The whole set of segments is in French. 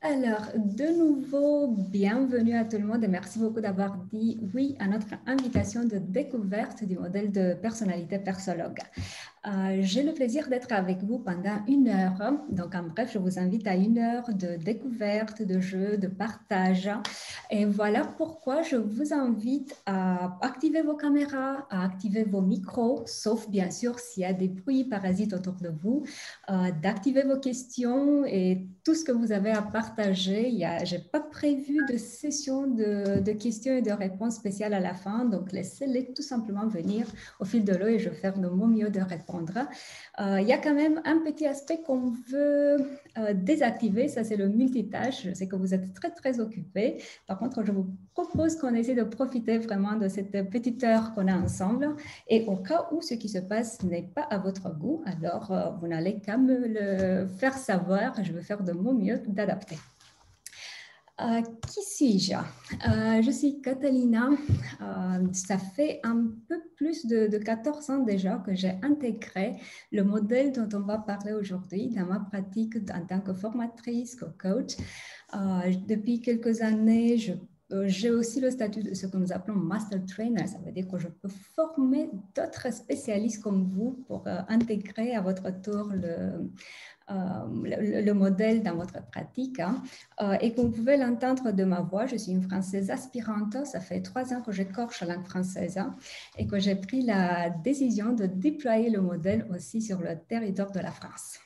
Alors, de nouveau, bienvenue à tout le monde et merci beaucoup d'avoir dit oui à notre invitation de découverte du modèle de personnalité persologue. J'ai le plaisir d'être avec vous pendant 1 heure. Donc, en bref, je vous invite à 1 heure de découverte, de jeu, de partage. Et voilà pourquoi je vous invite à activer vos caméras, à activer vos micros, sauf bien sûr s'il y a des bruits parasites autour de vous, d'activer vos questions et tout ce que vous avez à partager. Je n'ai pas prévu de session de questions et de réponses spéciales à la fin, donc laissez-les tout simplement venir au fil de l'eau et je vais faire de mon mieux de répondre. Il y a quand même un petit aspect qu'on veut désactiver, ça c'est le multitâche. Je sais que vous êtes très très occupés. Par contre, je vous propose qu'on essaie de profiter vraiment de cette petite heure qu'on a ensemble. Et au cas où ce qui se passe n'est pas à votre goût, alors vous n'allez qu'à me le faire savoir. Je vais faire de mon mieux d'adapter. Qui suis-je? Je suis Catalina. Ça fait un peu plus de 14 ans déjà que j'ai intégré le modèle dont on va parler aujourd'hui dans ma pratique en tant que formatrice, co-coach. Depuis quelques années, j'ai aussi le statut de ce que nous appelons Master Trainer. Ça veut dire que je peux former d'autres spécialistes comme vous pour intégrer à votre tour le modèle dans votre pratique. Et comme vous pouvez l'entendre de ma voix, je suis une Française aspirante. Ça fait 3 ans que j'écorche la langue française et que j'ai pris la décision de déployer le modèle aussi sur le territoire de la France.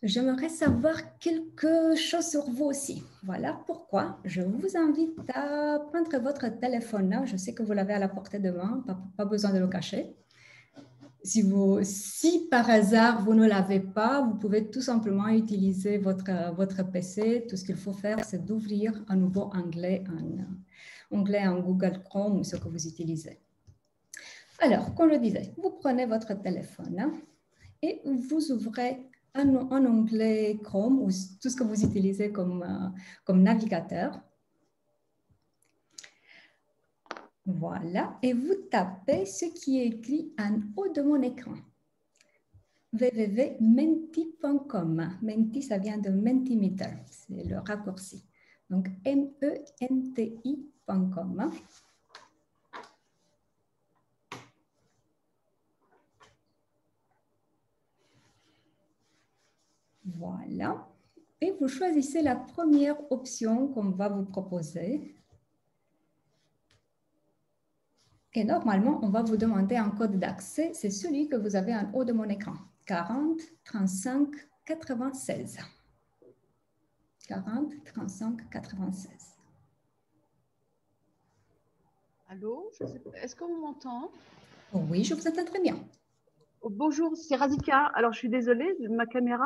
J'aimerais savoir quelque chose sur vous aussi. Voilà pourquoi je vous invite à prendre votre téléphone. Je sais que vous l'avez à la portée de main, pas besoin de le cacher. Si par hasard vous ne l'avez pas, vous pouvez tout simplement utiliser votre PC. Tout ce qu'il faut faire, c'est d'ouvrir un nouveau onglet en Google Chrome ou ce que vous utilisez. Alors, comme je disais, vous prenez votre téléphone et vous ouvrez un onglet Chrome ou tout ce que vous utilisez comme navigateur. Voilà, et vous tapez ce qui est écrit en haut de mon écran. www.menti.com. Menti, ça vient de Mentimeter, c'est le raccourci. Donc, menti.com. Voilà. Et vous choisissez la première option qu'on va vous proposer. Et normalement, on va vous demander un code d'accès. C'est celui que vous avez en haut de mon écran. 40 35 96. 40 35 96. Allô, est-ce qu'on m'entend? Oui, je vous entends très bien. Oh, bonjour, c'est Radhika. Alors, je suis désolée, ma caméra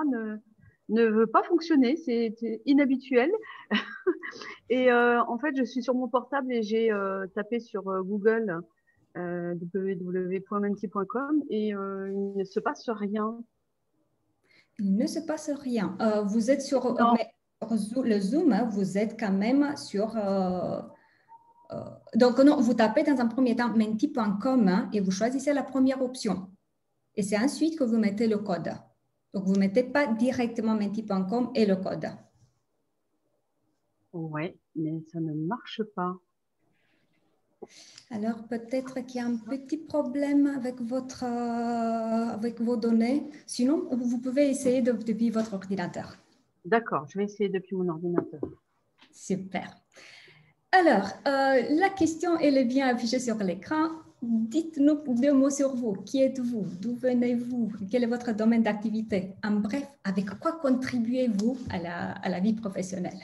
ne veut pas fonctionner, c'est inhabituel. Et en fait, je suis sur mon portable et j'ai tapé sur Google www.menti.com et il ne se passe rien. Il ne se passe rien. Vous êtes sur Non, le Zoom, hein, vous êtes quand même sur... donc, non, vous tapez dans un premier temps menti.com hein, et vous choisissez la première option. Et c'est ensuite que vous mettez le code. Donc, vous ne mettez pas directement menti.com et le code. ouais, mais ça ne marche pas. Alors, peut-être qu'il y a un petit problème avec vos données. Sinon, vous pouvez essayer depuis votre ordinateur. D'accord, je vais essayer depuis mon ordinateur. Super. Alors, la question, elle est bien affichée sur l'écran. Dites-nous 2 mots sur vous. Qui êtes-vous? D'où venez-vous? Quel est votre domaine d'activité? En bref, avec quoi contribuez-vous à la vie professionnelle?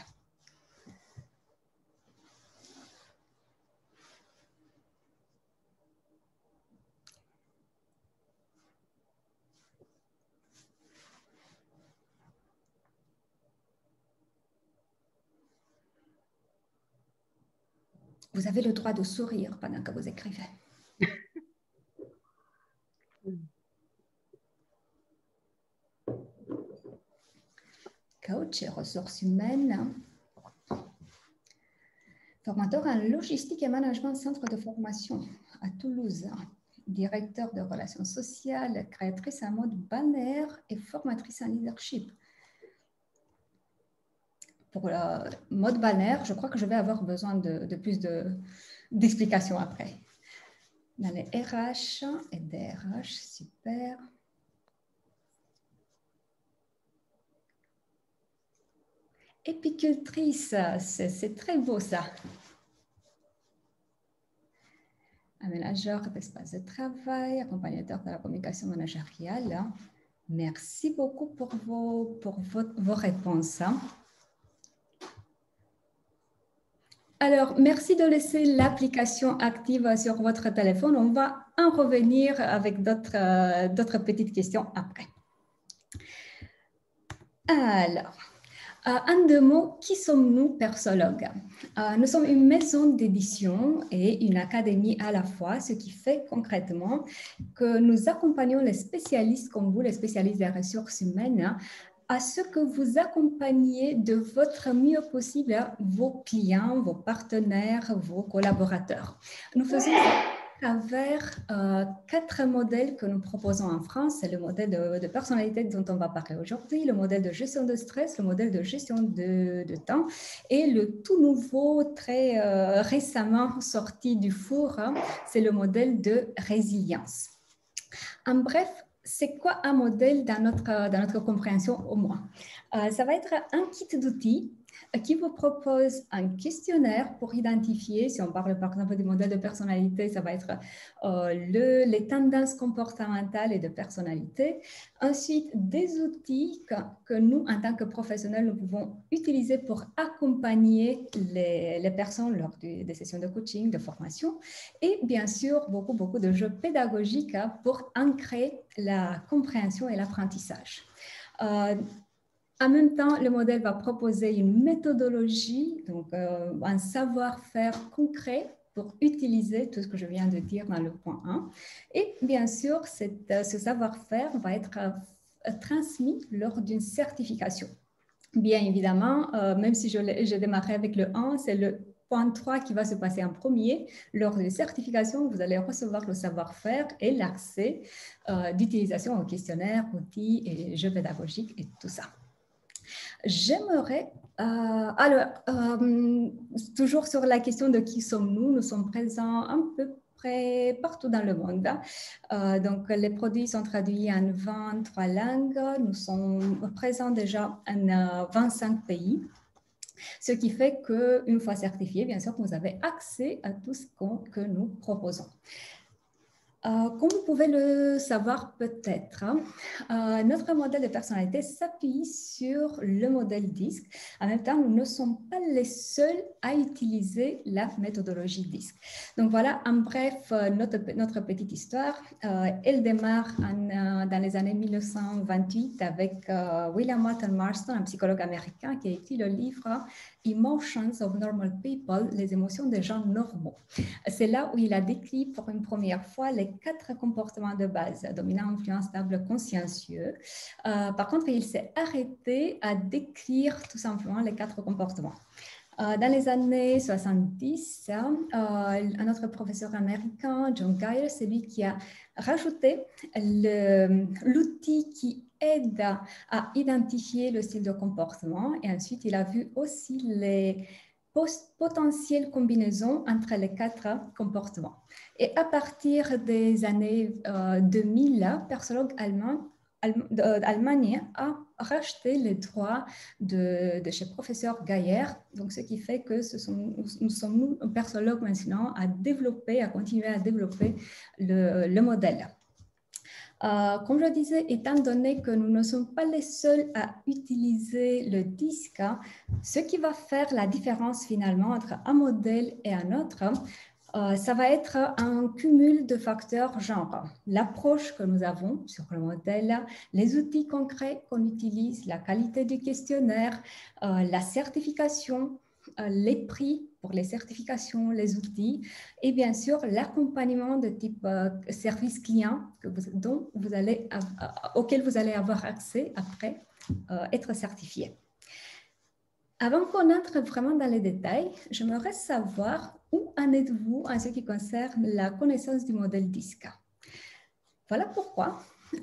Vous avez le droit de sourire pendant que vous écrivez. Coach et ressources humaines. Formateur en logistique et management, centre de formation à Toulouse. Directeur de relations sociales, créatrice en mode balnéaire et formatrice en leadership. pour le mode banner, je crois que je vais avoir besoin de plus d'explications après. Dans les RH et DRH, super. Épicultrice, c'est très beau ça. Aménageur d'espace de travail, accompagnateur de la communication managériale. Merci beaucoup pour vos réponses. Alors, merci de laisser l'application active sur votre téléphone. On va en revenir avec d'autres petites questions après. Alors, en deux mots, qui sommes-nous, Persologue? Nous sommes une maison d'édition et une académie à la fois, ce qui fait concrètement que nous accompagnons les spécialistes comme vous, les spécialistes des ressources humaines, à ce que vous accompagniez de votre mieux possible vos clients, vos partenaires, vos collaborateurs. Nous faisons ça à travers 4 modèles que nous proposons en France. C'est le modèle de personnalité dont on va parler aujourd'hui, le modèle de gestion de stress, le modèle de gestion de temps et le tout nouveau, très récemment sorti du four, c'est le modèle de résilience. En bref, c'est quoi un modèle dans notre compréhension au moins? Ça va être un kit d'outils qui vous propose un questionnaire pour identifier, si on parle par exemple du modèle de personnalité, ça va être les tendances comportementales et de personnalité. Ensuite, des outils que nous, en tant que professionnels, nous pouvons utiliser pour accompagner les personnes lors des sessions de coaching, de formation. Et bien sûr, beaucoup de jeux pédagogiques pour ancrer la compréhension et l'apprentissage. En même temps, le modèle va proposer une méthodologie, donc un savoir-faire concret pour utiliser tout ce que je viens de dire dans le point 1. Et bien sûr, ce savoir-faire va être transmis lors d'une certification. Bien évidemment, même si je démarrais avec le 1, c'est le point 3 qui va se passer en premier. Lors de certification, vous allez recevoir le savoir-faire et l'accès d'utilisation au questionnaire, outils et jeux pédagogiques et tout ça. J'aimerais, toujours sur la question de qui sommes-nous, nous sommes présents un peu près partout dans le monde. Donc, les produits sont traduits en 23 langues. Nous sommes présents déjà en 25 pays. Ce qui fait qu'une fois certifié, bien sûr, vous avez accès à tout ce que nous proposons. Comme vous pouvez le savoir peut-être, notre modèle de personnalité s'appuie sur le modèle DISC. En même temps, nous ne sommes pas les seuls à utiliser la méthodologie DISC. Donc voilà, en bref, notre petite histoire. Elle démarre dans les années 1928 avec William Moulton Marston, un psychologue américain qui a écrit le livre Emotions of Normal People, les émotions des gens normaux. C'est là où il a décrit pour une première fois les 4 comportements de base, dominant, influence, stable, consciencieux. Par contre, il s'est arrêté à décrire tout simplement les 4 comportements. Dans les années 70, un autre professeur américain, John Geier, c'est lui qui a rajouté l'outil qui aide à identifier le style de comportement. Et ensuite, il a vu aussi les potentielles combinaisons entre les 4 comportements. Et à partir des années 2000, Persologue d'Allemagne a racheté les droits de chez professeur Gaillard, donc ce qui fait que nous sommes Persologue maintenant à continuer à développer le modèle. Comme je disais, étant donné que nous ne sommes pas les seuls à utiliser le disque, ce qui va faire la différence finalement entre un modèle et un autre, ça va être un cumul de facteurs genre l'approche que nous avons sur le modèle, les outils concrets qu'on utilise, la qualité du questionnaire, la certification, les prix pour les certifications, les outils et bien sûr l'accompagnement de type service client auquel vous allez avoir accès après être certifié. Avant qu'on entre vraiment dans les détails, j'aimerais savoir où en êtes-vous en ce qui concerne la connaissance du modèle DISC. Voilà pourquoi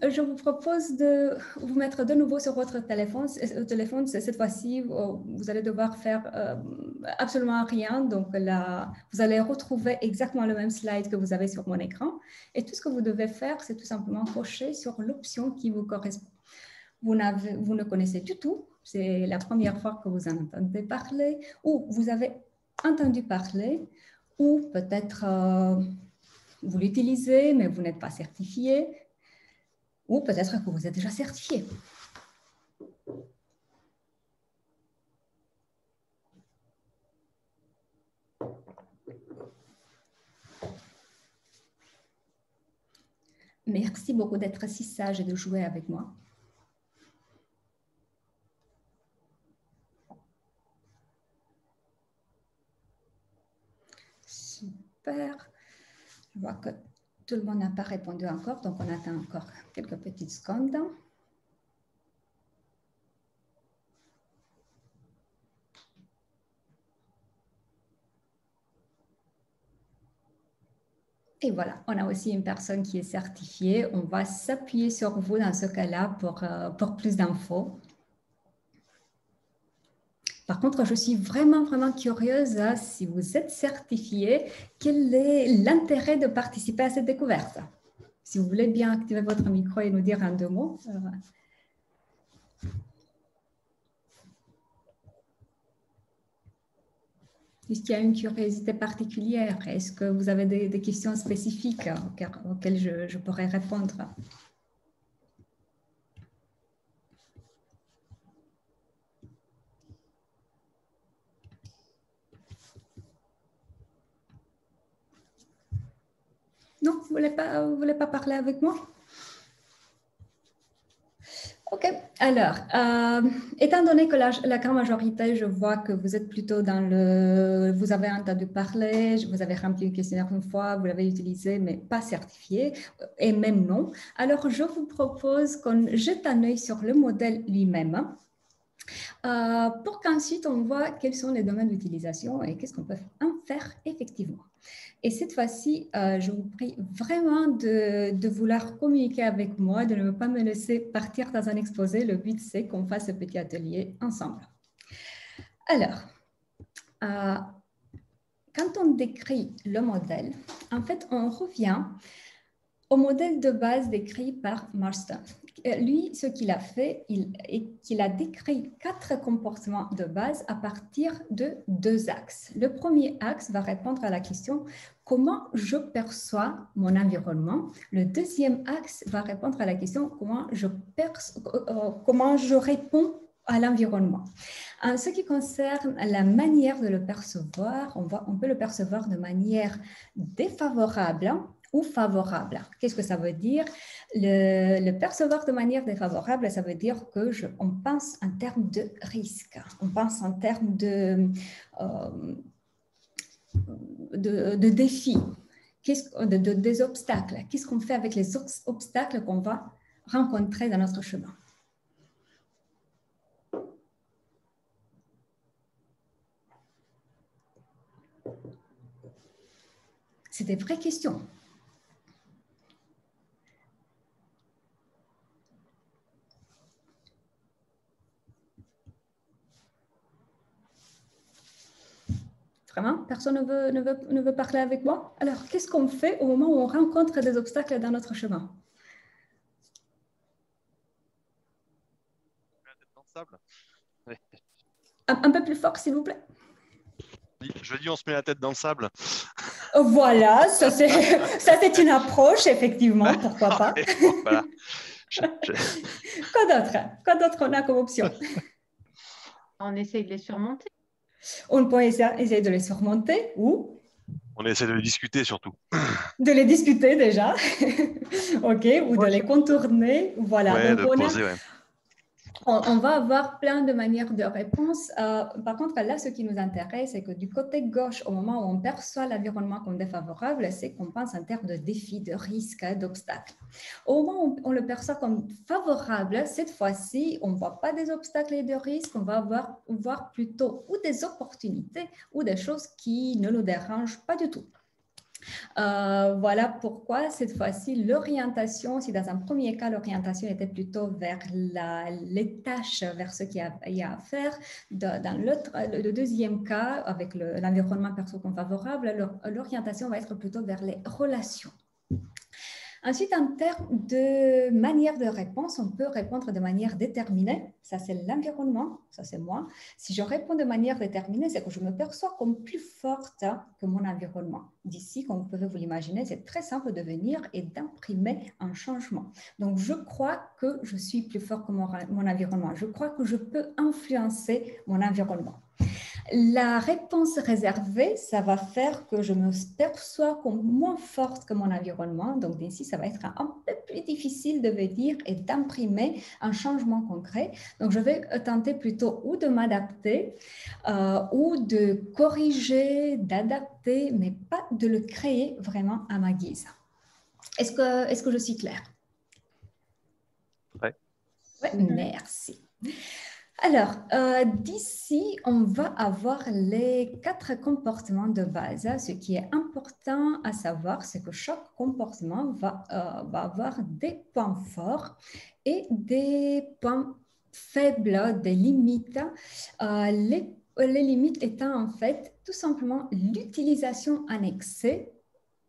je vous propose de vous mettre de nouveau sur votre téléphone. Cette fois-ci, vous allez devoir faire absolument rien. Donc là, vous allez retrouver exactement le même slide que vous avez sur mon écran. Et tout ce que vous devez faire, c'est tout simplement cocher sur l'option qui vous correspond. Vous ne connaissez du tout. C'est la première fois que vous en entendez parler, ou vous avez entendu parler, ou peut-être vous l'utilisez, mais vous n'êtes pas certifié, ou peut-être que vous êtes déjà certifié. Merci beaucoup d'être si sage et de jouer avec moi. Super. Je vois que tout le monde n'a pas répondu encore, donc on attend encore quelques petites secondes. Et voilà, on a aussi une personne qui est certifiée. On va s'appuyer sur vous dans ce cas-là pour plus d'infos. Par contre, je suis vraiment, vraiment curieuse, hein, si vous êtes certifié, quel est l'intérêt de participer à cette découverte? Si vous voulez bien activer votre micro et nous dire en 2 mots. Est-ce qu'il y a une curiosité particulière? Est-ce que vous avez des questions spécifiques auxquelles je pourrais répondre? Non, vous ne voulez pas parler avec moi? OK. Alors, étant donné que la grande majorité, je vois que vous êtes plutôt dans le... Vous avez entendu parler, vous avez rempli le questionnaire une fois, vous l'avez utilisé, mais pas certifié, et même non. Alors, je vous propose qu'on jette un œil sur le modèle lui-même pour qu'ensuite on voit quels sont les domaines d'utilisation et qu'est-ce qu'on peut en faire effectivement. Et cette fois-ci, je vous prie vraiment de vouloir communiquer avec moi, de ne pas me laisser partir dans un exposé. Le but, c'est qu'on fasse ce petit atelier ensemble. Alors, quand on décrit le modèle, en fait, on revient au modèle de base décrit par Marston. Lui, ce qu'il a fait, qu'il a décrit 4 comportements de base à partir de 2 axes. Le premier axe va répondre à la question « Comment je perçois mon environnement ?» Le deuxième axe va répondre à la question « Comment je réponds à l'environnement ?» En ce qui concerne la manière de le percevoir, on peut le percevoir de manière défavorable ou favorable. Qu'est-ce que ça veut dire? Le percevoir de manière défavorable, ça veut dire qu'on pense en termes de risque, on pense en termes de défis, des obstacles. Qu'est-ce qu'on fait avec les obstacles qu'on va rencontrer dans notre chemin? C'est des vraies questions. Vraiment, personne ne veut parler avec moi? Alors, qu'est-ce qu'on fait au moment où on rencontre des obstacles dans notre chemin? Un peu plus fort, s'il vous plaît. Je dis, on se met la tête dans le sable. Voilà, ça c'est une approche, effectivement, pourquoi pas. Bon, voilà. Quoi d'autre on a comme option? On essaye de les surmonter. On peut essayer de les surmonter ou on essaie de les discuter surtout. De les discuter déjà, ok, ou de les contourner, voilà. Ouais, donc de poser, ouais. On va avoir plein de manières de réponse. Par contre, là, ce qui nous intéresse, c'est que du côté gauche, au moment où on perçoit l'environnement comme défavorable, c'est qu'on pense en termes de défis, de risques, d'obstacles. Au moment où on le perçoit comme favorable, cette fois-ci, on ne voit pas des obstacles et des risques, on va voir plutôt ou des opportunités ou des choses qui ne nous dérangent pas du tout. Voilà pourquoi cette fois-ci, l'orientation, si dans un premier cas, l'orientation était plutôt vers les tâches, vers ce qu'il y a à faire, dans le deuxième cas, avec l'environnement perso-confavorable, l'orientation va être plutôt vers les relations. Ensuite, en termes de manière de réponse, on peut répondre de manière déterminée. Ça, c'est l'environnement, ça, c'est moi. Si je réponds de manière déterminée, c'est que je me perçois comme plus forte que mon environnement. D'ici, comme vous pouvez vous l'imaginer, c'est très simple de venir et d'imprimer un changement. Donc, je crois que je suis plus fort que mon environnement. Je crois que je peux influencer mon environnement. La réponse réservée, ça va faire que je me perçois comme moins forte que mon environnement. Donc, d'ici, ça va être un peu plus difficile de venir et d'imprimer un changement concret. Donc, je vais tenter plutôt ou de m'adapter ou de corriger, d'adapter, mais pas de le créer vraiment à ma guise. Est-ce que je suis claire? Ouais. Ouais, merci. Alors, d'ici, on va avoir les 4 comportements de base. Ce qui est important à savoir, c'est que chaque comportement va avoir des points forts et des points faibles, des limites. Les limites étant en fait tout simplement l'utilisation en excès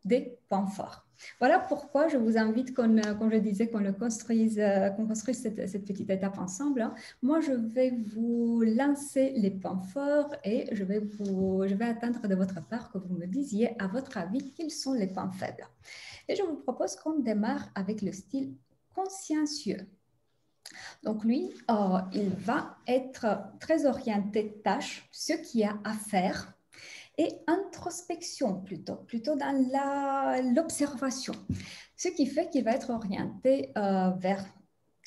des points forts. Voilà pourquoi je vous invite, comme je disais, qu'on construise cette petite étape ensemble. Moi, je vais vous lancer les points forts et je vais attendre de votre part que vous me disiez, à votre avis, quels sont les points faibles. Et je vous propose qu'on démarre avec le style consciencieux. Donc, lui, il va être très orienté tâche, ce qu'il y a à faire, et introspection plutôt dans l'observation. Ce qui fait qu'il va être orienté vers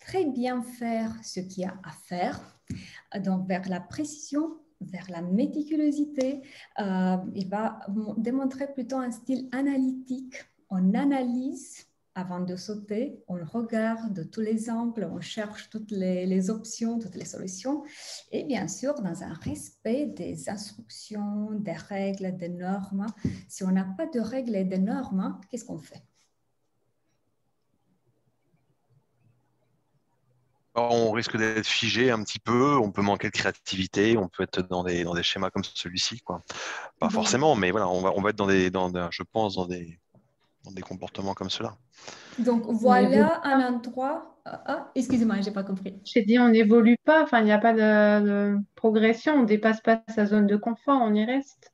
très bien faire ce qu'il y a à faire, donc vers la précision, vers la méticulosité. Il va démontrer plutôt un style analytique. On analyse avant de sauter, on regarde de tous les angles, on cherche toutes les options, toutes les solutions, et bien sûr, dans un respect des instructions, des règles, des normes. Si on n'a pas de règles et de normes, qu'est-ce qu'on fait? On risque d'être figé un petit peu, on peut manquer de créativité, on peut être dans des schémas comme celui-ci, quoi. Pas forcément, mais voilà, on va être je pense, dans des comportements comme cela. Donc voilà un endroit. Ah, excusez-moi, je n'ai pas compris. J'ai dit on n'évolue pas, enfin il n'y a pas de progression, on ne dépasse pas sa zone de confort, on y reste.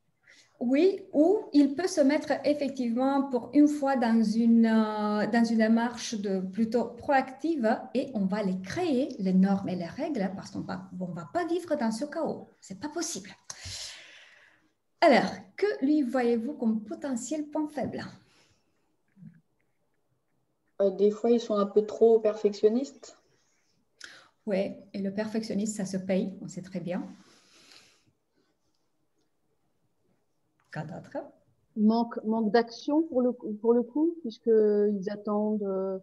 Oui, ou il peut se mettre effectivement pour une fois dans une démarche plutôt proactive et on va les créer, les normes et les règles, parce qu'on ne va pas vivre dans ce chaos. Ce n'est pas possible. Alors, que lui voyez-vous comme potentiel point faible? Des fois, ils sont un peu trop perfectionnistes. Oui, et le perfectionniste, ça se paye, on sait très bien. Quoi d'autre? Manque d'action pour le coup, puisqu'ils attendent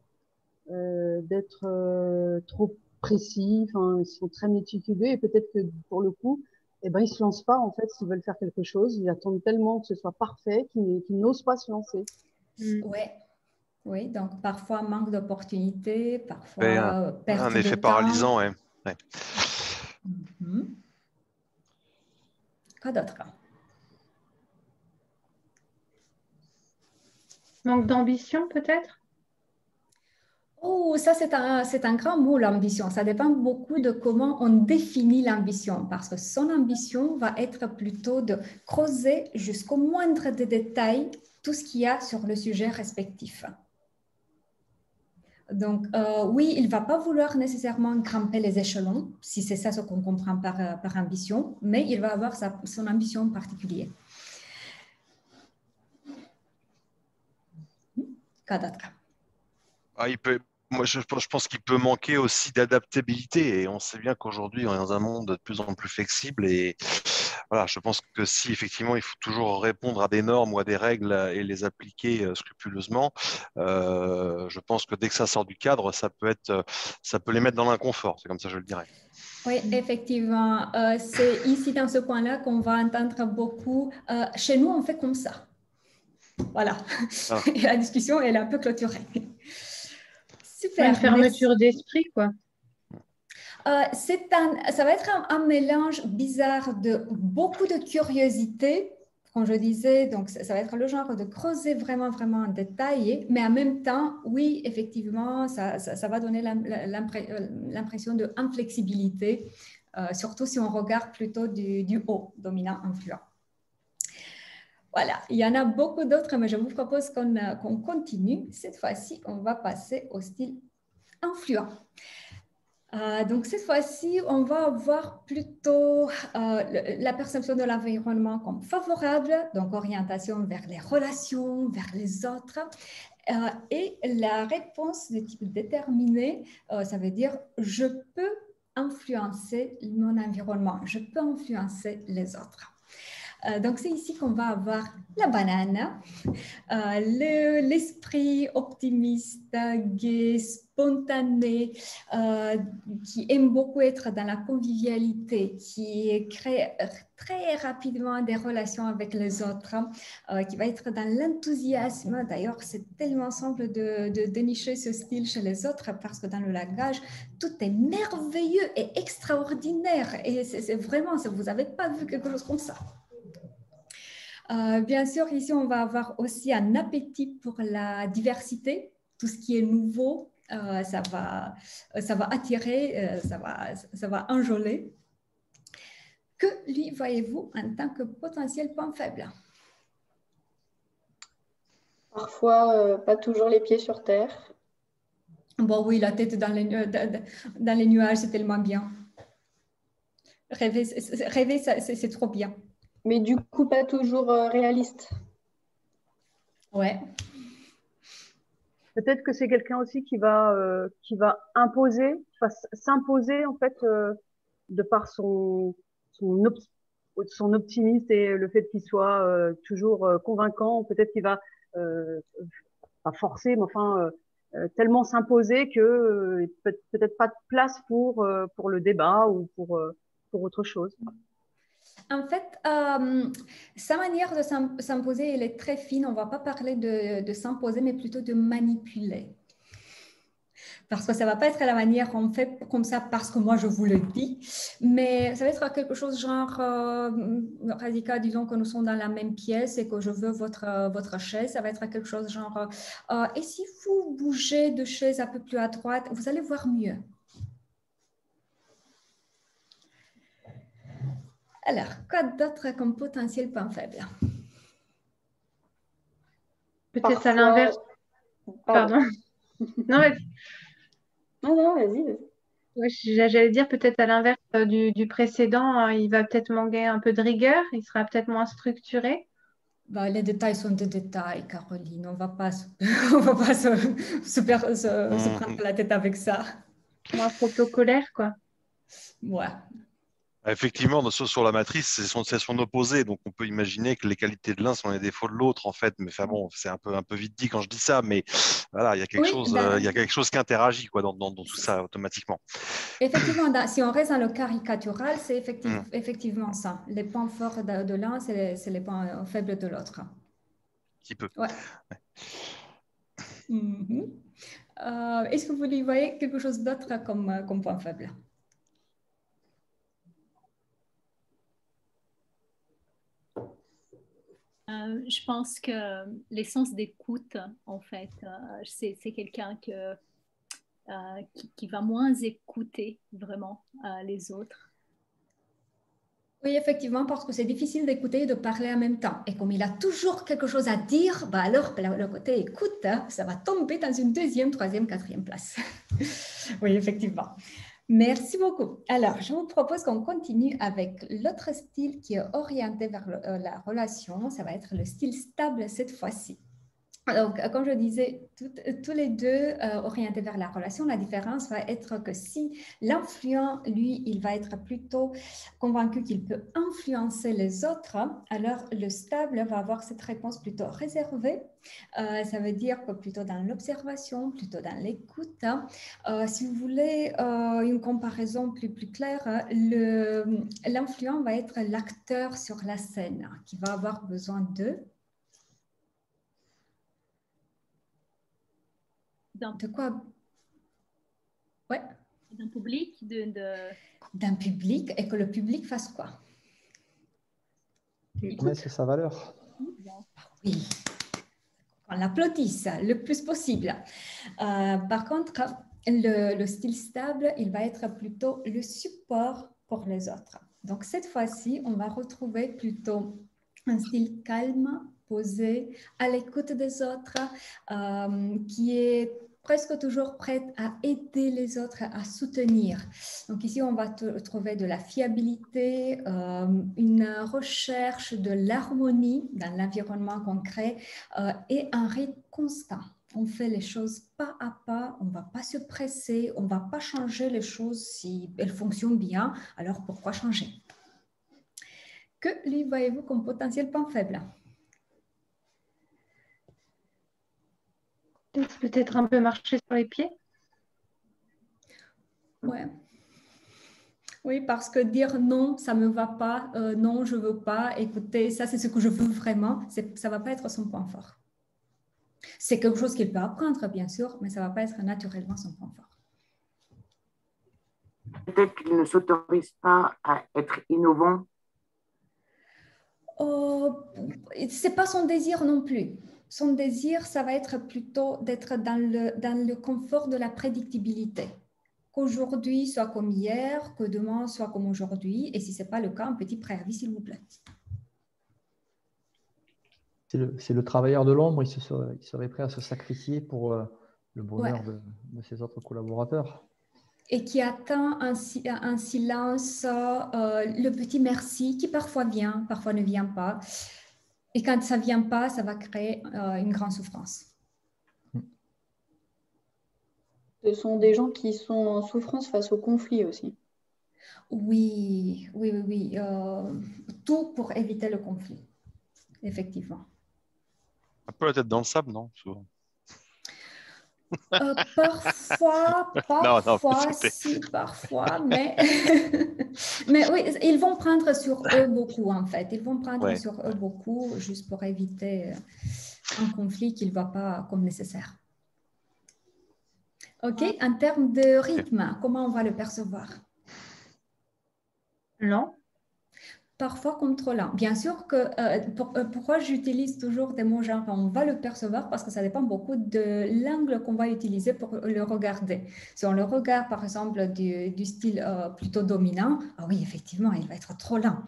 d'être trop précis, enfin, ils sont très méticuleux et peut-être que pour le coup, eh ben, ils se lancent pas en fait s'ils veulent faire quelque chose. Ils attendent tellement que ce soit parfait qu'ils n'osent pas se lancer. Ouais. Oui, donc parfois manque d'opportunités, Ouais, parfois perte un de effet temps. paralysant, ouais. Quoi d'autre? Manque d'ambition peut-être? Oh, ça c'est un grand mot, l'ambition. Ça dépend beaucoup de comment on définit l'ambition, parce que son ambition va être plutôt de creuser jusqu'au moindre des détails tout ce qu'il y a sur le sujet respectif. Donc, oui, il ne va pas vouloir nécessairement grimper les échelons, si c'est ça ce qu'on comprend par ambition, mais il va avoir son ambition particulière. Quoi d'autre? Moi, je pense qu'il peut manquer aussi d'adaptabilité. Et on sait bien qu'aujourd'hui, on est dans un monde de plus en plus flexible. Et voilà, je pense que si effectivement, il faut toujours répondre à des normes ou à des règles et les appliquer scrupuleusement, je pense que dès que ça sort du cadre, ça peut les mettre dans l'inconfort. C'est comme ça, je le dirais. Oui, effectivement. C'est ici, dans ce coin-là, qu'on va entendre beaucoup. Chez nous, on fait comme ça. Voilà. Ah. Et la discussion, elle est un peu clôturée. Super. Une fermeture d'esprit, quoi. Ça va être un mélange bizarre de beaucoup de curiosité, comme je disais, donc ça va être le genre de creuser vraiment, vraiment en détail, mais en même temps, oui, effectivement, ça va donner l'impression d'inflexibilité, surtout si on regarde plutôt du haut, dominant, influent. Voilà, il y en a beaucoup d'autres, mais je vous propose qu'on continue. Cette fois-ci, on va passer au style influent. Donc, cette fois-ci, on va avoir plutôt la perception de l'environnement comme favorable, donc orientation vers les relations, vers les autres. Et la réponse de type déterminé, ça veut dire je peux influencer mon environnement, je peux influencer les autres. Donc, c'est ici qu'on va avoir la banane, l'esprit optimiste, gai, spontané, qui aime beaucoup être dans la convivialité, qui crée très rapidement des relations avec les autres, qui va être dans l'enthousiasme. D'ailleurs, c'est tellement simple de dénicher ce style chez les autres parce que dans le langage, tout est merveilleux et extraordinaire. Et c'est vraiment, vous n'avez pas vu quelque chose comme ça. Bien sûr, ici, on va avoir aussi un appétit pour la diversité. Tout ce qui est nouveau, ça va attirer, ça va enjôler. Que lui voyez-vous en tant que potentiel point faible? Parfois, pas toujours les pieds sur terre. Bon, oui, la tête dans les nuages, c'est tellement bien. Rêver, c'est trop bien. Mais du coup, pas toujours réaliste. Ouais. Peut-être que c'est quelqu'un aussi qui va imposer, s'imposer en fait de par son optimisme et le fait qu'il soit toujours convaincant. Peut-être qu'il va pas forcer, mais enfin tellement s'imposer que peut-être pas de place pour le débat ou pour autre chose. En fait, sa manière de s'imposer, elle est très fine. On ne va pas parler de s'imposer, mais plutôt de manipuler. Parce que ça ne va pas être la manière qu'on fait comme ça parce que moi je vous le dis, mais ça va être quelque chose genre, Radhika, disons que nous sommes dans la même pièce et que je veux votre chaise, ça va être quelque chose genre, et si vous bougez de chaise un peu plus à droite, vous allez voir mieux. Alors, quoi d'autre comme potentiel point faible? Peut-être à l'inverse. Pardon. Non, vas-y. ouais, j'allais dire peut-être à l'inverse du précédent, il va peut-être manquer un peu de rigueur, il sera peut-être moins structuré. Bah, les détails sont des détails, Caroline. On ne va pas se prendre la tête avec ça. Moins protocolaire, quoi. Ouais. Effectivement, sur la matrice, c'est son opposé, donc on peut imaginer que les qualités de l'un sont les défauts de l'autre, en fait. Mais enfin bon, c'est un peu vite dit quand je dis ça, mais voilà, il y a quelque chose qui interagit quoi dans tout ça automatiquement. Effectivement, si on reste dans le caricatural, c'est effectivement ça. Les points forts de l'un, c'est les points faibles de l'autre. Qui peut. Ouais. Est-ce que vous y voyez quelque chose d'autre comme point faible? Je pense que l'essence d'écoute, en fait, c'est quelqu'un qui va moins écouter vraiment les autres. Oui, effectivement, parce que c'est difficile d'écouter et de parler en même temps. Et comme il a toujours quelque chose à dire, bah alors le côté écoute, ça va tomber dans une deuxième, troisième, quatrième place. Oui, effectivement. Merci beaucoup. Alors, je vous propose qu'on continue avec l'autre style qui est orienté vers la relation. Ça va être le style stable cette fois-ci. Donc, comme je disais, tous les deux orientés vers la relation, la différence va être que si l'influent, lui, il va être plutôt convaincu qu'il peut influencer les autres, alors le stable va avoir cette réponse plutôt réservée. Ça veut dire que plutôt dans l'observation, plutôt dans l'écoute. Si vous voulez une comparaison plus claire, l'influent va être l'acteur sur la scène qui va avoir besoin d'eux. De quoi? Ouais. D'un public, D'un public, et que le public fasse quoi? Connaisse sa valeur. Oui, qu'on l'applaudisse le plus possible. Par contre, le style stable, il va être plutôt le support pour les autres. Donc, cette fois-ci, on va retrouver plutôt un style calme, posé, à l'écoute des autres, qui est presque toujours prête à aider les autres, à soutenir. Donc ici, on va trouver de la fiabilité, une recherche de l'harmonie dans l'environnement qu'on crée et un rythme constant. On fait les choses pas à pas, on ne va pas se presser, on ne va pas changer les choses si elles fonctionnent bien, alors pourquoi changer? Que lui voyez-vous comme potentiel point faible? Peut-être un peu marcher sur les pieds. Ouais. Oui, parce que dire non, ça ne me va pas, non, je ne veux pas, écoutez, ça c'est ce que je veux vraiment, ça ne va pas être son point fort. C'est quelque chose qu'il peut apprendre, bien sûr, mais ça ne va pas être naturellement son point fort. Peut-être qu'il ne s'autorise pas à être innovant. Ce n'est pas son désir non plus. Son désir, ça va être plutôt d'être dans le confort de la prédictibilité. Qu'aujourd'hui soit comme hier, que demain soit comme aujourd'hui, et si ce n'est pas le cas, un petit préavis, s'il vous plaît. C'est le travailleur de l'ombre, il serait prêt à se sacrifier pour le bonheur de ses autres collaborateurs. Et qui attend un silence, le petit merci qui parfois vient, parfois ne vient pas. Et quand ça ne vient pas, ça va créer une grande souffrance. Ce sont des gens qui sont en souffrance face au conflit aussi. Oui. Tout pour éviter le conflit, effectivement. Un peu la tête dans le sable, non? Souvent. Parfois, mais mais oui, ils vont prendre sur eux beaucoup en fait. Ils vont prendre sur eux beaucoup juste pour éviter un conflit qu'ils ne voient pas comme nécessaire. Ok, en termes de rythme, comment on va le percevoir? Lent. Parfois comme trop lent. Bien sûr que pourquoi j'utilise toujours des mots genre on va le percevoir parce que ça dépend beaucoup de l'angle qu'on va utiliser pour le regarder. Si on le regarde par exemple du style plutôt dominant, ah oui effectivement il va être trop lent.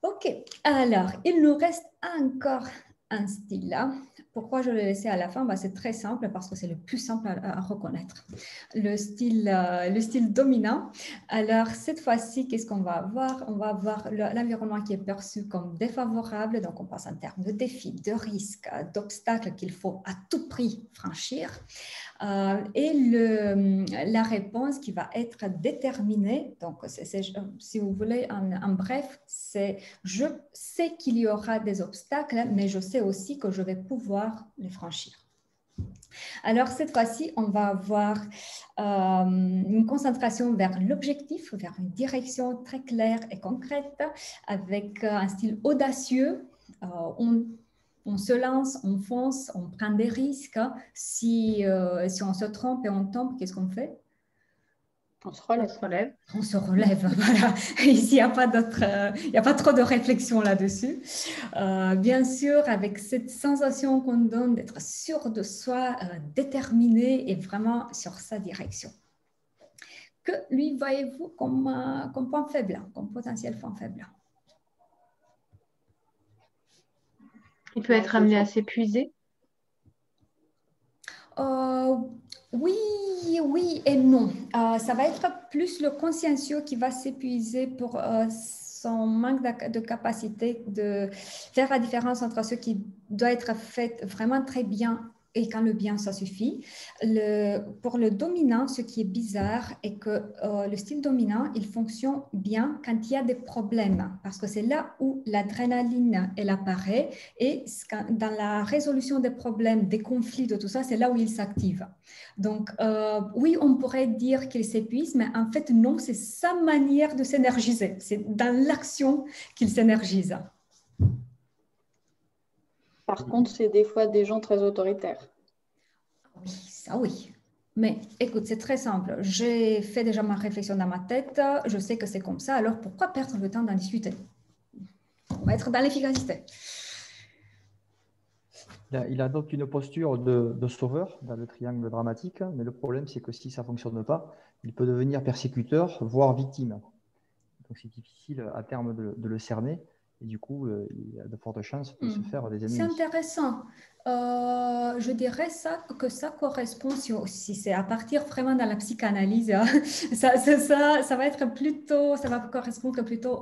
Ok, alors il nous reste encore un style là. Pourquoi je l'ai laissé à la fin? C'est très simple parce que c'est le plus simple à reconnaître. Le style dominant. Alors, cette fois-ci, qu'est-ce qu'on va avoir? On va avoir l'environnement qui est perçu comme défavorable. Donc, on passe en termes de défis, de risques, d'obstacles qu'il faut à tout prix franchir. Et la réponse qui va être déterminée. Donc, si vous voulez, en bref, c'est je sais qu'il y aura des obstacles, mais je sais aussi que je vais pouvoir les franchir. Alors, cette fois-ci, on va avoir une concentration vers l'objectif, vers une direction très claire et concrète, avec un style audacieux. On se lance, on fonce, on prend des risques. Si on se trompe et on tombe, qu'est-ce qu'on fait? On se relève. On se relève, voilà. Ici, il n'y a pas trop de réflexion là-dessus. Bien sûr, avec cette sensation qu'on donne d'être sûr de soi, déterminé et vraiment sur sa direction. Que lui voyez-vous comme point faible, comme potentiel point faible? Il peut être amené à s'épuiser. Oui et non. Ça va être plus le consciencieux qui va s'épuiser pour son manque de capacité de faire la différence entre ce qui doit être fait vraiment très bien et quand le bien, ça suffit. Pour le dominant, ce qui est bizarre est que le style dominant, il fonctionne bien quand il y a des problèmes, parce que c'est là où l'adrénaline, elle apparaît, et dans la résolution des problèmes, des conflits, de tout ça, c'est là où il s'active. Donc, oui, on pourrait dire qu'il s'épuise, mais en fait, non, c'est sa manière de s'énergiser. C'est dans l'action qu'il s'énergise. Par contre, c'est des fois des gens très autoritaires. Oui, ça oui. Mais écoute, c'est très simple. J'ai fait déjà ma réflexion dans ma tête. Je sais que c'est comme ça. Alors pourquoi perdre le temps d'en discuter? On va être dans l'efficacité. Il adopte une posture de sauveur dans le triangle dramatique, mais le problème, c'est que si ça ne fonctionne pas, il peut devenir persécuteur, voire victime. Donc c'est difficile à terme de le cerner, et du coup, il a de fortes chances de se faire des C'est ennemis. intéressant. Je dirais que ça correspond, si c'est à partir vraiment dans la psychanalyse, hein, ça va être plutôt, ça va correspondre plutôt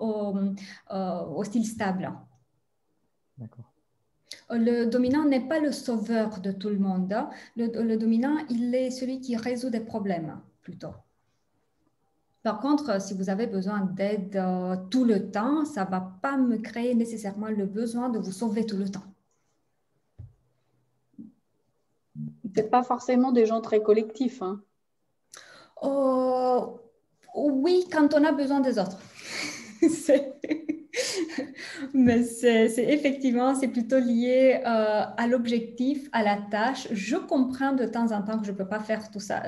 au style stable. D'accord. Le dominant n'est pas le sauveur de tout le monde. Hein. Le dominant, il est celui qui résout des problèmes, plutôt. Par contre, si vous avez besoin d'aide tout le temps, ça ne va pas me créer nécessairement le besoin de vous sauver tout le temps. C'est pas forcément des gens très collectifs. Hein. Oui, quand on a besoin des autres. Mais c'est effectivement, c'est plutôt lié à l'objectif, à la tâche. Je comprends de temps en temps que je ne peux pas faire tout ça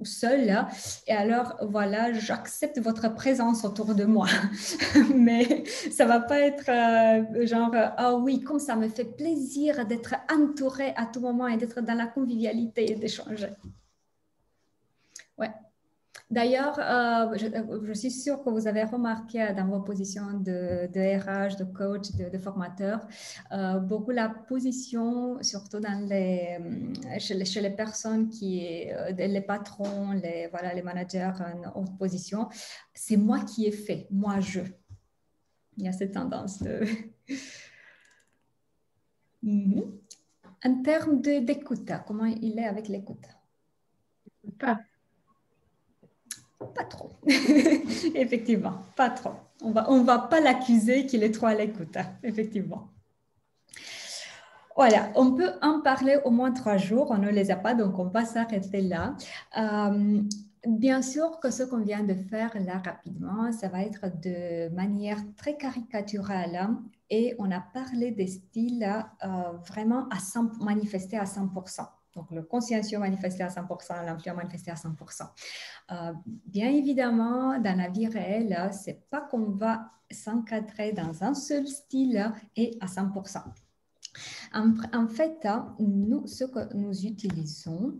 seule. Hein, et alors, voilà, j'accepte votre présence autour de moi. Mais ça ne va pas être genre, ah oui, comme ça me fait plaisir d'être entourée à tout moment et d'être dans la convivialité et d'échanger. Ouais. D'ailleurs, je suis sûre que vous avez remarqué dans vos positions de RH, de coach, de formateur, beaucoup la position, surtout chez les personnes les patrons, les managers en haute position, c'est moi qui ai fait, moi je. Il y a cette tendance de... En termes d'écoute, comment il est avec l'écoute? Pas trop. Effectivement, pas trop. On va pas l'accuser qu'il est trop à l'écoute, hein, effectivement. Voilà, on peut en parler au moins 3 jours. On ne les a pas, donc on va s'arrêter là. Bien sûr que ce qu'on vient de faire là rapidement, ça va être de manière très caricaturale, hein, et on a parlé des styles vraiment manifestés à 100%. Donc, le consciencieux manifesté à 100%, l'influent manifesté à 100%. Bien évidemment, dans la vie réelle, ce n'est pas qu'on va s'encadrer dans un seul style et à 100%. En fait, nous, ce que nous utilisons,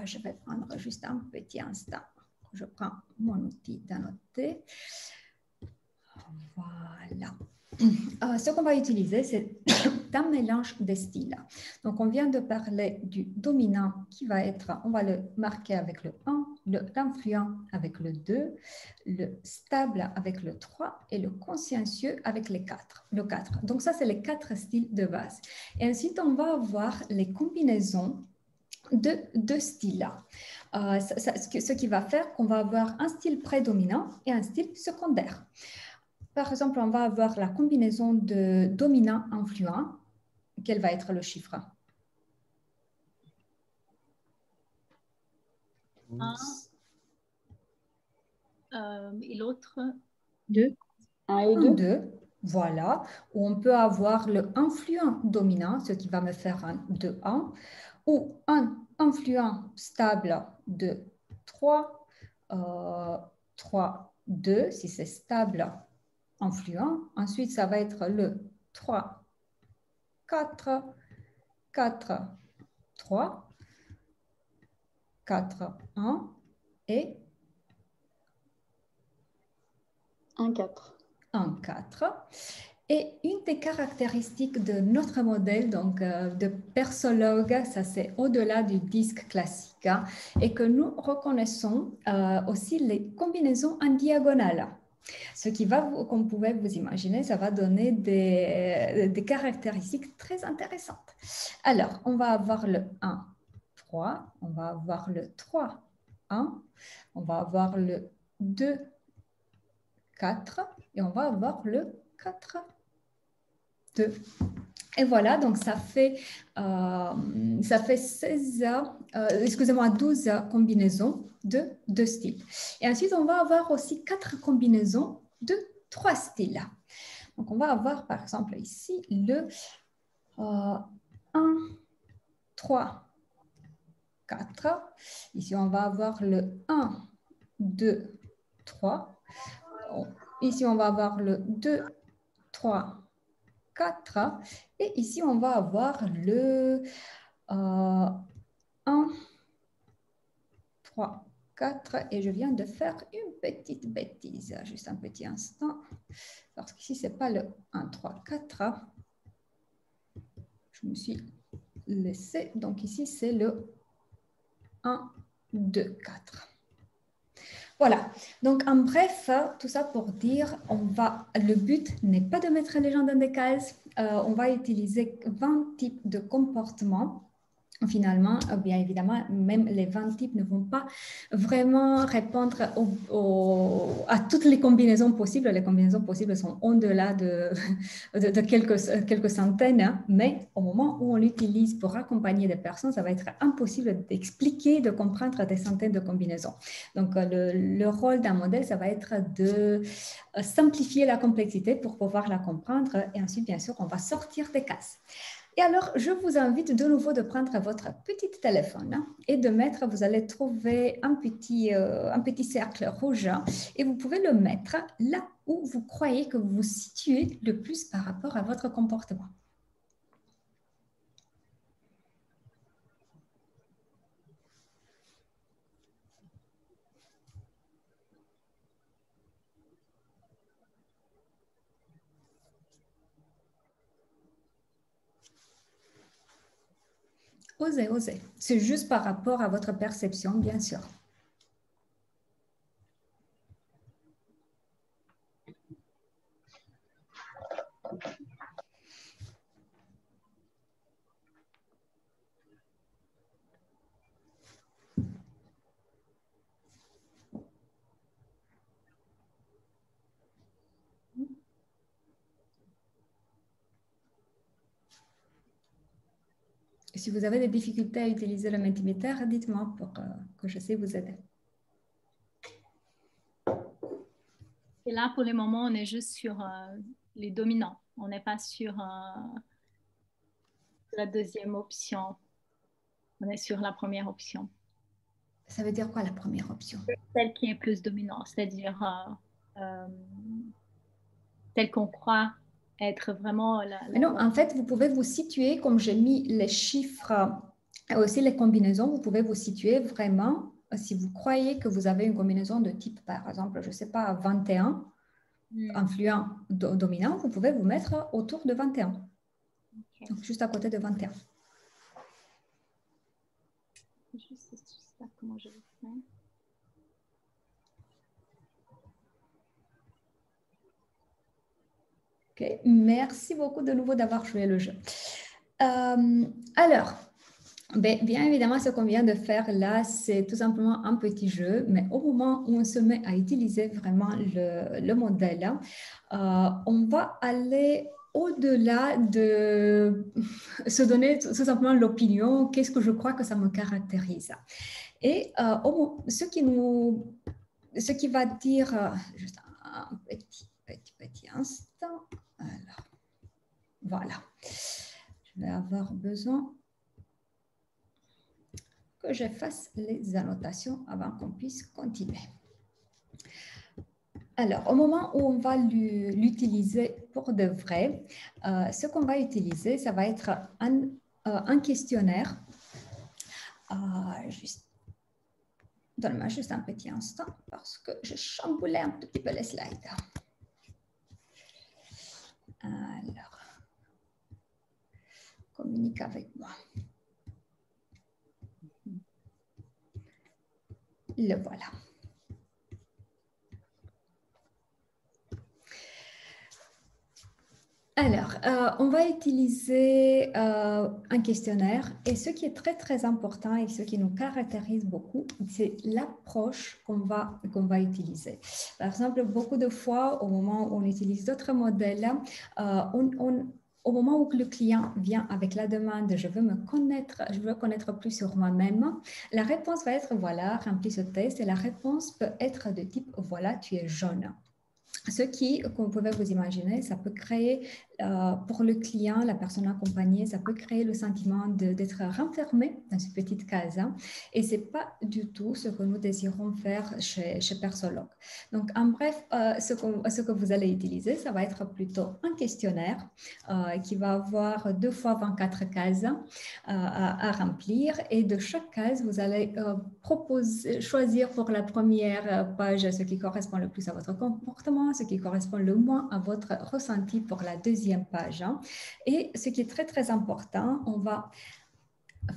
je vais prendre juste un petit instant. Je prends mon outil d'annoter. Voilà. Ce qu'on va utiliser, c'est un mélange de styles. Donc, on vient de parler du dominant qui va être, on va le marquer avec le 1, l'influent avec le 2, le stable avec le 3 et le consciencieux avec le 4. Donc, ça, c'est les 4 styles de base. Et ensuite, on va avoir les combinaisons de deux styles-là. Ce qui va faire qu'on va avoir un style prédominant et un style secondaire. Par exemple, on va avoir la combinaison de dominant-influent. Quel va être le chiffre? 1 et l'autre 2. 1 et 2. 2, voilà. Ou on peut avoir le influent dominant, ce qui va me faire un 2-1, ou un influent stable de 3, 3-2, si c'est stable influent. Ensuite, ça va être le 3, 4, 4, 3, 4, 1 et 1, 4. 1, 4. Et une des caractéristiques de notre modèle, donc de persologue, ça c'est au-delà du disque classique, hein, et que nous reconnaissons aussi les combinaisons en diagonale. Ce qui va, comme vous pouvez vous imaginer, ça va donner des caractéristiques très intéressantes. Alors, on va avoir le 1, 3, on va avoir le 3, 1, on va avoir le 2, 4 et on va avoir le 4, 2. Et voilà, donc ça fait 12 combinaisons de 2 styles. Et ensuite, on va avoir aussi 4 combinaisons de 3 styles. Donc, on va avoir, par exemple, ici, le 1, 3, 4. Ici, on va avoir le 1, 2, 3. Ici, on va avoir le 2, 3, 4. Et ici, on va avoir le 1, 3, 4. Et je viens de faire une petite bêtise. Juste un petit instant. Parce qu'ici, ce n'est pas le 1, 3, 4. Je me suis laissé. Donc ici, c'est le 1, 2, 4. Voilà. Donc, en bref, tout ça pour dire, le but n'est pas de mettre les gens dans des cases. On va utiliser 20 types de comportements. Finalement, bien évidemment, même les 20 types ne vont pas vraiment répondre à toutes les combinaisons possibles. Les combinaisons possibles sont au-delà de quelques centaines, hein, mais au moment où on l'utilise pour accompagner des personnes, ça va être impossible d'expliquer, de comprendre des centaines de combinaisons. Donc, le rôle d'un modèle, ça va être de simplifier la complexité pour pouvoir la comprendre et ensuite, bien sûr, on va sortir des cases. Et alors, je vous invite de nouveau de prendre votre petit téléphone et de mettre, vous allez trouver un petit cercle rouge et vous pouvez le mettre là où vous croyez que vous vous situez le plus par rapport à votre comportement. Osez, osez. C'est juste par rapport à votre perception, bien sûr. Et si vous avez des difficultés à utiliser le Mentimeter, dites-moi pour que je sais vous aider. Et là, pour le moment, on est juste sur les dominants. On n'est pas sur la deuxième option. On est sur la première option. Ça veut dire quoi la première option? Celle qui est plus dominante, c'est-à-dire telle qu'on croit être vraiment Non, en fait, vous pouvez vous situer, comme j'ai mis les chiffres et aussi les combinaisons, vous pouvez vous situer vraiment, si vous croyez que vous avez une combinaison de type, par exemple, je ne sais pas, 21, influent dominant, vous pouvez vous mettre autour de 21. Okay. Donc, juste à côté de 21. Juste ça, comment je le fais. Okay. Merci beaucoup de nouveau d'avoir joué le jeu. Alors, bien évidemment, ce qu'on vient de faire là, c'est tout simplement un petit jeu, mais au moment où on se met à utiliser vraiment le modèle, on va aller au-delà de se donner tout simplement l'opinion, qu'est-ce que je crois que ça me caractérise. Et ce qui va dire, juste un petit instant, alors, voilà, je vais avoir besoin que je fasse les annotations avant qu'on puisse continuer. Alors, au moment où on va l'utiliser pour de vrai, ce qu'on va utiliser, ça va être un questionnaire. Donne-moi juste un petit instant parce que je chamboulais un petit peu les slides. Alors, communique avec moi. Le voilà. Alors, on va utiliser un questionnaire et ce qui est très, très important et ce qui nous caractérise beaucoup, c'est l'approche qu'on va utiliser. Par exemple, beaucoup de fois, au moment où on utilise d'autres modèles, au moment où le client vient avec la demande « je veux connaître plus sur moi-même », la réponse va être « voilà, remplis ce test » et la réponse peut être de type « voilà, tu es jaune ». Ce qui, comme vous pouvez vous imaginer, ça peut créer pour le client, la personne accompagnée, ça peut créer le sentiment d'être renfermé dans une petite case. Hein, et ce n'est pas du tout ce que nous désirons faire chez Persologue. Donc, en bref, ce que vous allez utiliser, ça va être plutôt un questionnaire qui va avoir 2 fois 24 cases à remplir. Et de chaque case, vous allez choisir pour la première page ce qui correspond le plus à votre comportement, ce qui correspond le moins à votre ressenti pour la deuxième page. Hein. Et ce qui est très, très important, on va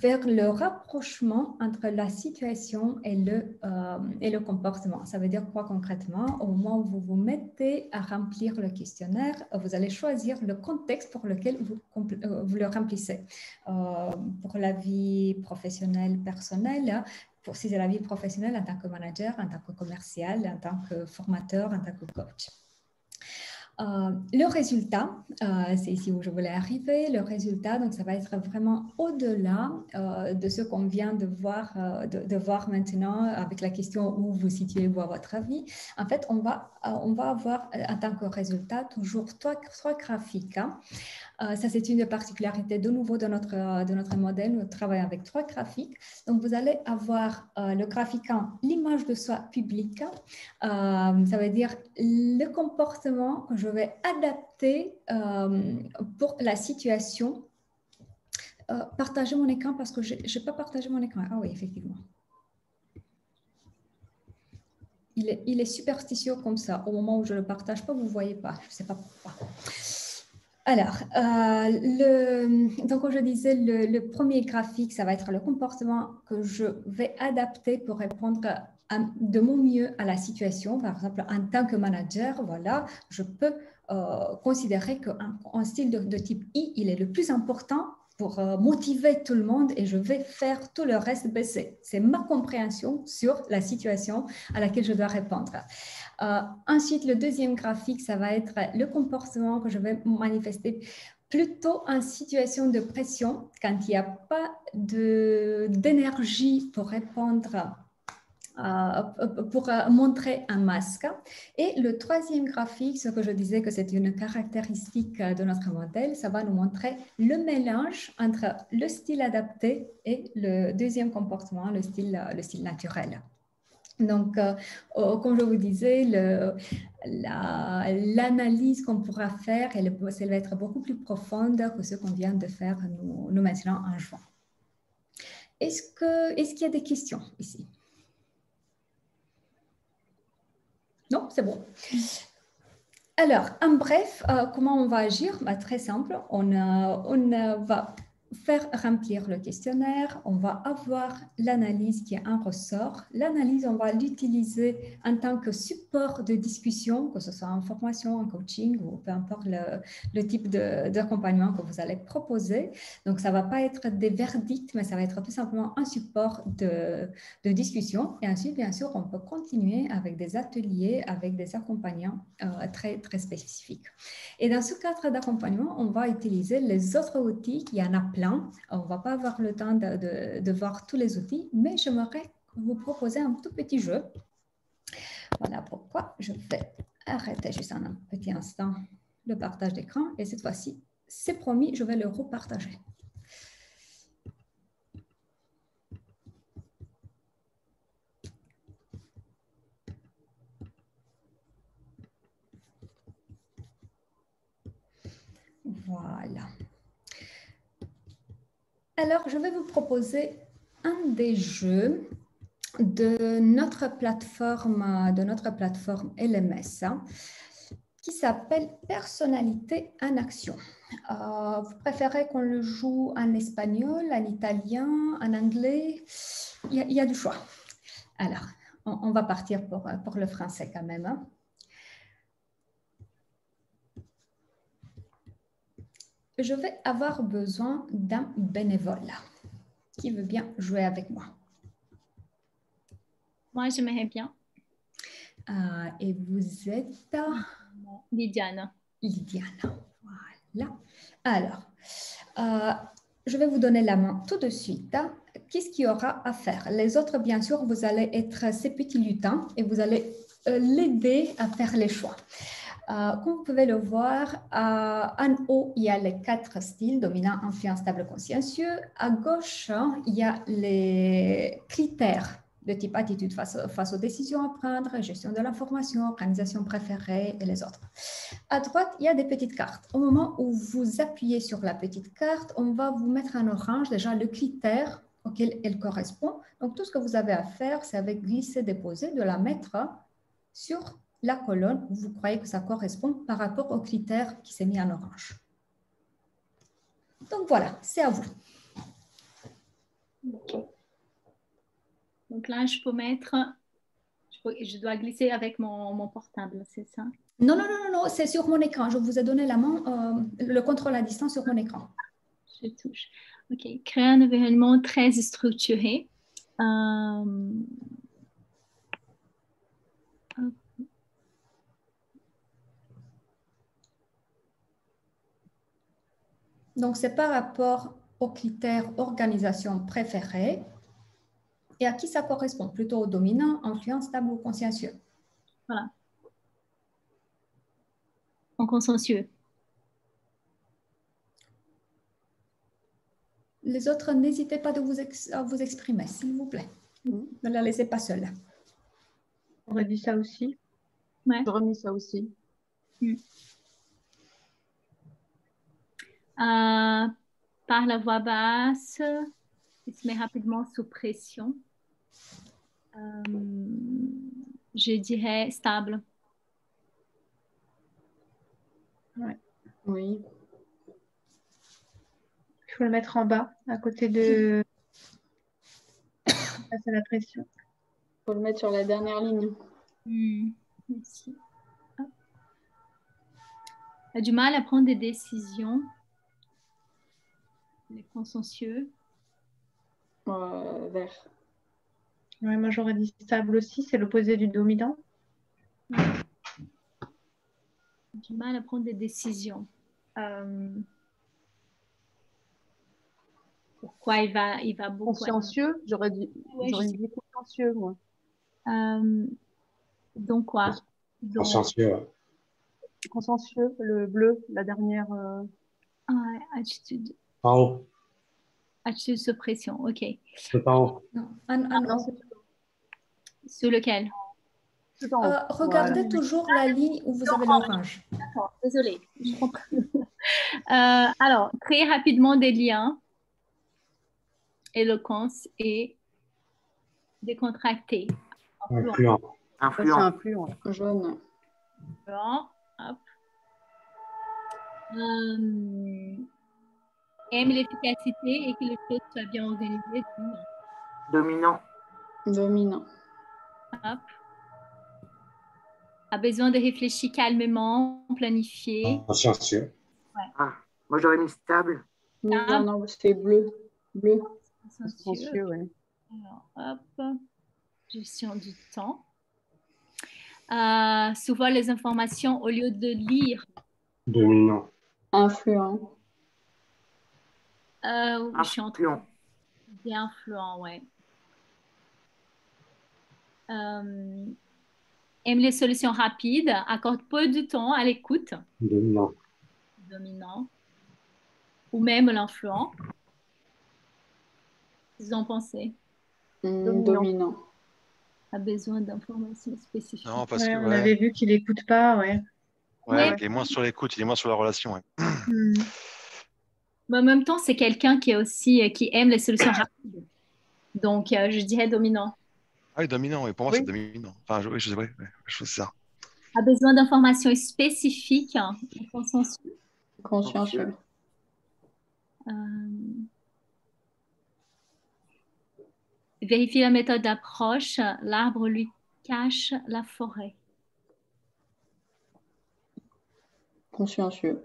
faire le rapprochement entre la situation et le comportement. Ça veut dire quoi concrètement? Au moment où vous vous mettez à remplir le questionnaire, vous allez choisir le contexte pour lequel vous le remplissez. Pour la vie professionnelle, personnelle, si c'est la vie professionnelle en tant que manager, en tant que commercial, en tant que formateur, en tant que coach. Le résultat, c'est ici où je voulais arriver. Le résultat, donc ça va être vraiment au-delà de ce qu'on vient de voir maintenant avec la question où vous situez-vous à votre avis. En fait, on va avoir en tant que résultat toujours trois graphiques. Hein. Ça, c'est une particularité de nouveau de notre modèle. Nous travaillons avec 3 graphiques. Donc, vous allez avoir le graphique 1, l'image de soi publique. Ça veut dire le comportement que je vais adapter pour la situation. Partager mon écran parce que je n'ai pas partagé mon écran. Ah oui, effectivement. Il est superstitieux comme ça. Au moment où je ne le partage pas, vous ne voyez pas. Je ne sais pas pourquoi. Alors, donc comme je disais, le premier graphique, ça va être le comportement que je vais adapter pour répondre de mon mieux à la situation. Par exemple, en tant que manager, voilà, je peux considérer qu'un style de type I, il est le plus important pour motiver tout le monde et je vais faire tout le reste baisser. C'est ma compréhension sur la situation à laquelle je dois répondre. Ensuite, le deuxième graphique, ça va être le comportement que je vais manifester plutôt en situation de pression, quand il n'y a pas d'énergie pour répondre, pour montrer un masque. Et le troisième graphique, ce que je disais que c'est une caractéristique de notre modèle, ça va nous montrer le mélange entre le style adapté et le deuxième comportement, le style naturel. Donc, comme je vous disais, l'analyse qu'on pourra faire, elle va être beaucoup plus profonde que ce qu'on vient de faire nous maintenant en juin. Est-ce qu'il y a des questions ici? Non, c'est bon. Alors, en bref, comment on va agir? Très simple, on va faire remplir le questionnaire, on va avoir l'analyse qui est un ressort. L'analyse, on va l'utiliser en tant que support de discussion, que ce soit en formation, en coaching ou peu importe le type d'accompagnement que vous allez proposer. Donc, ça ne va pas être des verdicts, mais ça va être tout simplement un support de discussion. Et ensuite, bien sûr, on peut continuer avec des ateliers, avec des accompagnants très, très spécifiques. Et dans ce cadre d'accompagnement, on va utiliser les autres outils, il y en a plein. On ne va pas avoir le temps de voir tous les outils, mais j'aimerais vous proposer un tout petit jeu. Voilà pourquoi je vais arrêter juste un petit instant le partage d'écran. Et cette fois-ci, c'est promis, je vais le repartager. Voilà. Alors, je vais vous proposer un des jeux de notre plateforme LMS qui s'appelle Personnalité en action. Vous préférez qu'on le joue en espagnol, en italien, en anglais? Il y a du choix. Alors, on va partir pour le français quand même. Hein. Je vais avoir besoin d'un bénévole qui veut bien jouer avec moi. Moi, j'aimerais bien. Et vous êtes Lydiane. Lydiane, voilà. Alors, je vais vous donner la main tout de suite. qu'est-ce qu'il y aura à faire? Les autres, bien sûr, vous allez être ces petits lutins et vous allez l'aider à faire les choix. Comme vous pouvez le voir, en haut, il y a les 4 styles, dominant, influent, stable, consciencieux. À gauche, il y a les critères de type attitude face aux décisions à prendre, gestion de l'information, organisation préférée et les autres. À droite, il y a des petites cartes. Au moment où vous appuyez sur la petite carte, on va vous mettre en orange déjà le critère auquel elle correspond. Donc, tout ce que vous avez à faire, c'est avec glisser, déposer, de la mettre sur la colonne où vous croyez que ça correspond par rapport au critère qui s'est mis en orange. Donc, voilà, c'est à vous. Ok. Donc là, je peux mettre, je dois glisser avec mon portable, c'est ça? Non, non, non, non, c'est sur mon écran. Je vous ai donné la main, le contrôle à distance sur mon écran. Je touche. OK. Créer un événement très structuré. Donc, c'est par rapport aux critères organisation préférée et à qui ça correspond, plutôt au dominant, influent, stable ou consciencieux. Voilà. En consensueux. Les autres, n'hésitez pas à vous exprimer, s'il vous plaît. Ne la laissez pas seule. On aurait dit ça aussi. Ouais. J'aurais mis ça aussi. Par la voix basse, il se met rapidement sous pression. Je dirais stable. Ouais. Oui. Il faut le mettre en bas, à côté de face à la pression. Il faut le mettre sur la dernière ligne. Merci. A du mal à prendre des décisions. Les consciencieux. Vert. Ouais, moi, j'aurais dit stable aussi, c'est l'opposé du dominant. Du mal à prendre des décisions. Pourquoi il va beaucoup... Consciencieux, j'aurais dit consciencieux, moi. Donc quoi? Consciencieux. Ouais. Consciencieux, le bleu, la dernière. Attitude. En haut. Attitude sous pression, ok. C'est en haut. Non, Sur lequel? Regardez Voilà. toujours la ligne où vous avez l'orange. D'accord, désolée. Je comprends. Alors, créer rapidement des liens, éloquence et décontracté. Influent. C'est influent. Jaune. Hop. Aime l'efficacité et que les choses soient bien organisées. Dominant. Dominant. Hop. A besoin de réfléchir calmement, planifier. Consciencieux. Ouais. Ah, moi, j'aurais mis stable. Non, non, c'est bleu. Bleu. Consciencieux, oui. Alors, hop. Gestion du temps. Souvent les informations au lieu de lire. Dominant. Influent. Je suis en train de influent, ouais. Aime les solutions rapides, accorde peu de temps à l'écoute. Dominant. Dominant. Ou même l'influent. Qu'est-ce que vous en pensez? Dominant. A besoin d'informations spécifiques. Non, parce que On avait vu qu'il n'écoute pas, ouais. Ouais, il est moins sur l'écoute, il est moins sur la relation. Ouais. Mais en même temps, c'est quelqu'un qui est aussi qui aime les solutions rapides. Donc, je dirais dominant. Ah oui, dominant, oui. Pour moi, c'est dominant. Enfin, je sais, je fais ça. A besoin d'informations spécifiques, consensueux. Consciencieux. Vérifier la méthode d'approche. L'arbre lui cache la forêt. Consciencieux.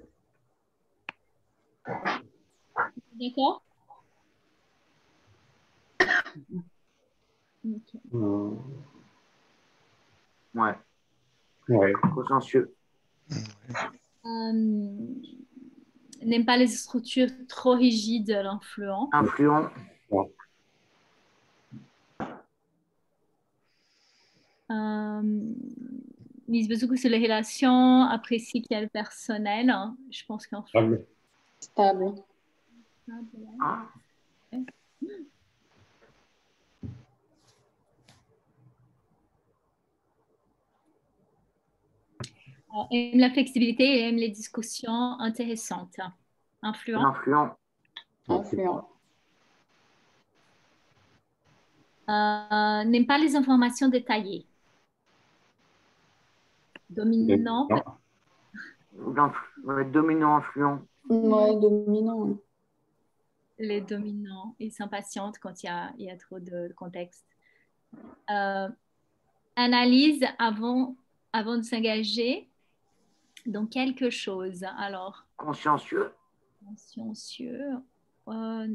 D'accord? Okay. Ouais. Ouais. Consciencieux. N'aime pas les structures trop rigides, l'influent. Influent. Ouais. mise beaucoup sur les relations, apprécie qu'il y a le personnel. Hein. Je pense qu'en fait, Stable. Stable. Ah, aime la flexibilité et aime les discussions intéressantes. Influent. influent. Influent. N'aime pas les informations détaillées. Dominant. Ouais, dominant, influent. Ouais, dominant. Ouais. Les dominants, ils s'impatientent quand il y a trop de contexte. Analyse avant de s'engager dans quelque chose. Alors, Consciencieux. consciencieux. Non,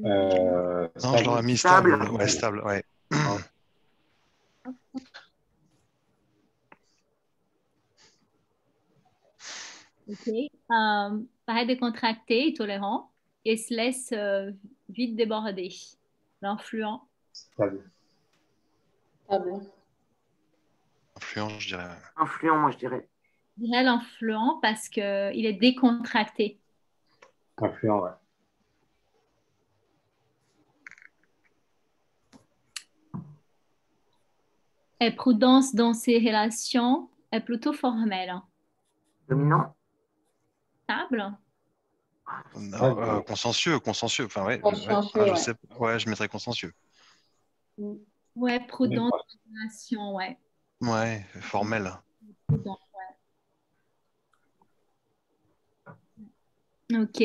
je l'aurais mis Stable. stable. Ouais, stable, ouais. Ok. Paraît décontracté, tolérant et se laisse vite déborder. L'influent. Stable. Stable. Influent, je dirais. Influent, moi, je dirais. Je dirais l'influent parce qu'il est décontracté. Influent, ouais. Et prudence dans ses relations est plutôt formelle. Dominant. Stable. Non, consciencieux. Enfin, ouais, Consciencieux, je ouais. sais. Ouais, je mettrais consciencieux. Ouais, prudence dans ses relations, ouais. Ouais, formel. Prudent, ouais. Ok.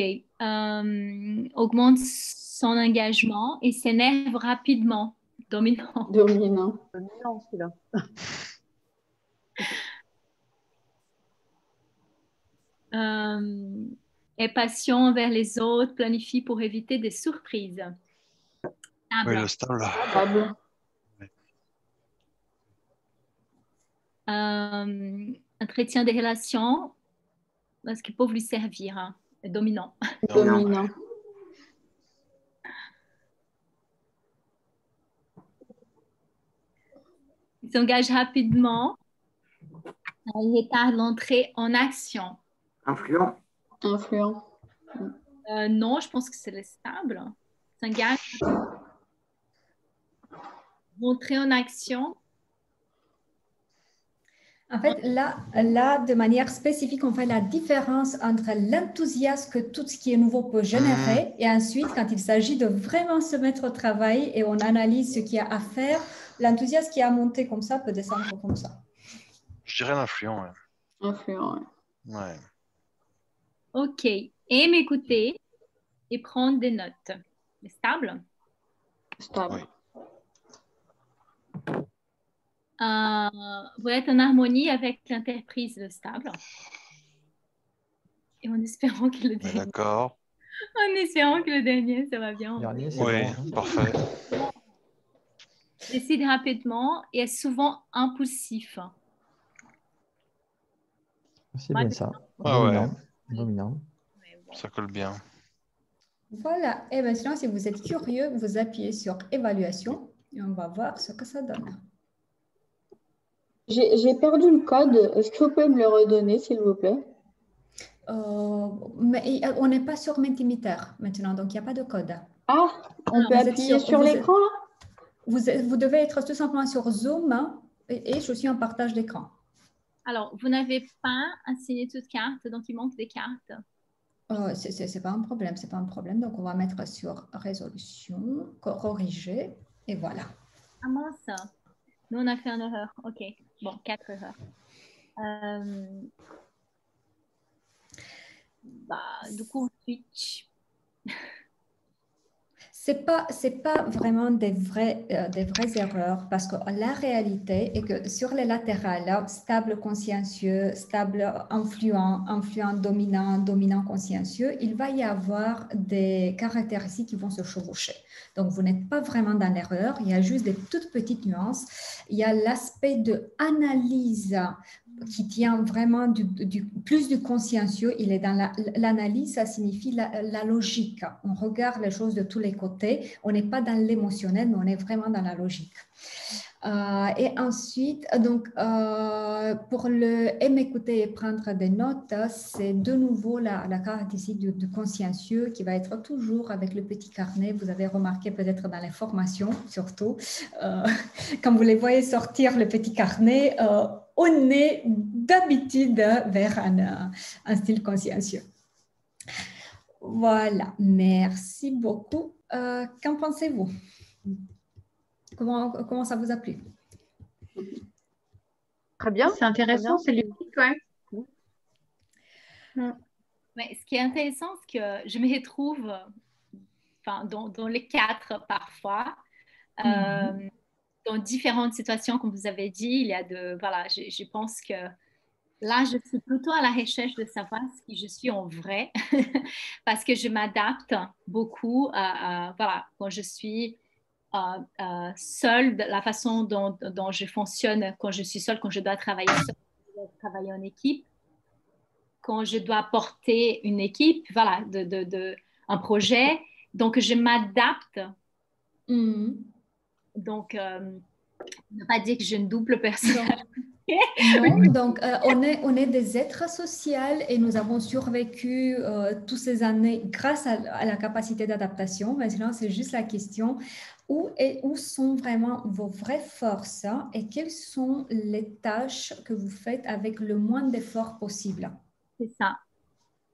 Augmente son engagement et s'énerve rapidement. Dominant. Dominant. Dominant, celui-là. Est patient envers les autres, planifie pour éviter des surprises. Stable. Oui, le stable. Stable. Entretient des relations parce qu'ils peuvent lui servir. Hein. Est dominant. Dominant. Il s'engage rapidement. Il retarde l'entrée en action. Influent. Influent. Non, je pense que c'est le stable. S'engage. Entrer en action. En fait, là, de manière spécifique, on fait la différence entre l'enthousiasme que tout ce qui est nouveau peut générer et ensuite, quand il s'agit de vraiment se mettre au travail et on analyse ce qu'il y a à faire, l'enthousiasme qui a monté comme ça peut descendre comme ça. Je dirais l'influent, ouais. Influent, ouais. Ouais. Ok. Aime écouter et prendre des notes. Stable. Stable. Oui. Vous êtes en harmonie avec l'interprise de stable. Et en espérant que le dernier. D'accord. En espérant que le dernier, ça va bien. Dernier, c'est Oui, bon. parfait. Décide rapidement et est souvent impulsif. C'est bien ça. Ah ouais. Dominant. Dominant. Ça colle bien. Voilà. Et maintenant, si vous êtes curieux, vous appuyez sur évaluation et on va voir ce que ça donne. J'ai perdu le code. Est-ce que vous pouvez me le redonner, s'il vous plaît? Mais on n'est pas sur Mentimeter maintenant, donc il n'y a pas de code. Ah, on peut appuyer sur l'écran là? Vous devez être tout simplement sur Zoom hein, et je suis en partage d'écran. Alors, vous n'avez pas assigné toute carte, donc il manque des cartes. C'est pas un problème, c'est pas un problème. Donc, on va mettre sur résolution, corriger et voilà. Ah mince, nous on a fait une erreur. Ok, bon, 4 erreurs. Du coup, on switch. C'est pas vraiment des vraies erreurs parce que la réalité est que sur les latérales, stable consciencieux, stable influent, influent dominant, dominant consciencieux, il va y avoir des caractéristiques qui vont se chevaucher. Donc, vous n'êtes pas vraiment dans l'erreur, il y a juste des toutes petites nuances. Il y a l'aspect de analyse qui tient vraiment plus du consciencieux, il est dans l'analyse, ça signifie la logique. On regarde les choses de tous les côtés, on n'est pas dans l'émotionnel, mais on est vraiment dans la logique. Et ensuite, donc, pour le aimer écouter et prendre des notes, c'est de nouveau la caractéristique du consciencieux qui va être toujours avec le petit carnet. Vous avez remarqué peut-être dans les formations, surtout, quand vous les voyez sortir le petit carnet, on est d'habitude vers un style consciencieux. Voilà, merci beaucoup. Qu'en pensez-vous? Comment ça vous a plu? Très bien. C'est intéressant, c'est ludique, ouais. Mais ce qui est intéressant, c'est que je me retrouve dans les quatre parfois, dans différentes situations, comme vous avez dit. Il y a voilà, je pense que là, je suis plutôt à la recherche de savoir qui je suis en vrai, parce que je m'adapte beaucoup voilà, quand je suis seule, la façon dont je fonctionne quand je suis seule, quand je dois travailler seule, je dois travailler en équipe, quand je dois porter une équipe, voilà, un projet. Donc, je m'adapte. Donc, ne pas dire que j'ai une double personnalité. Non, donc on est des êtres sociaux et nous avons survécu toutes ces années grâce à la capacité d'adaptation. Maintenant, c'est juste la question où sont vraiment vos vraies forces et quelles sont les tâches que vous faites avec le moins d'efforts possible. C'est ça.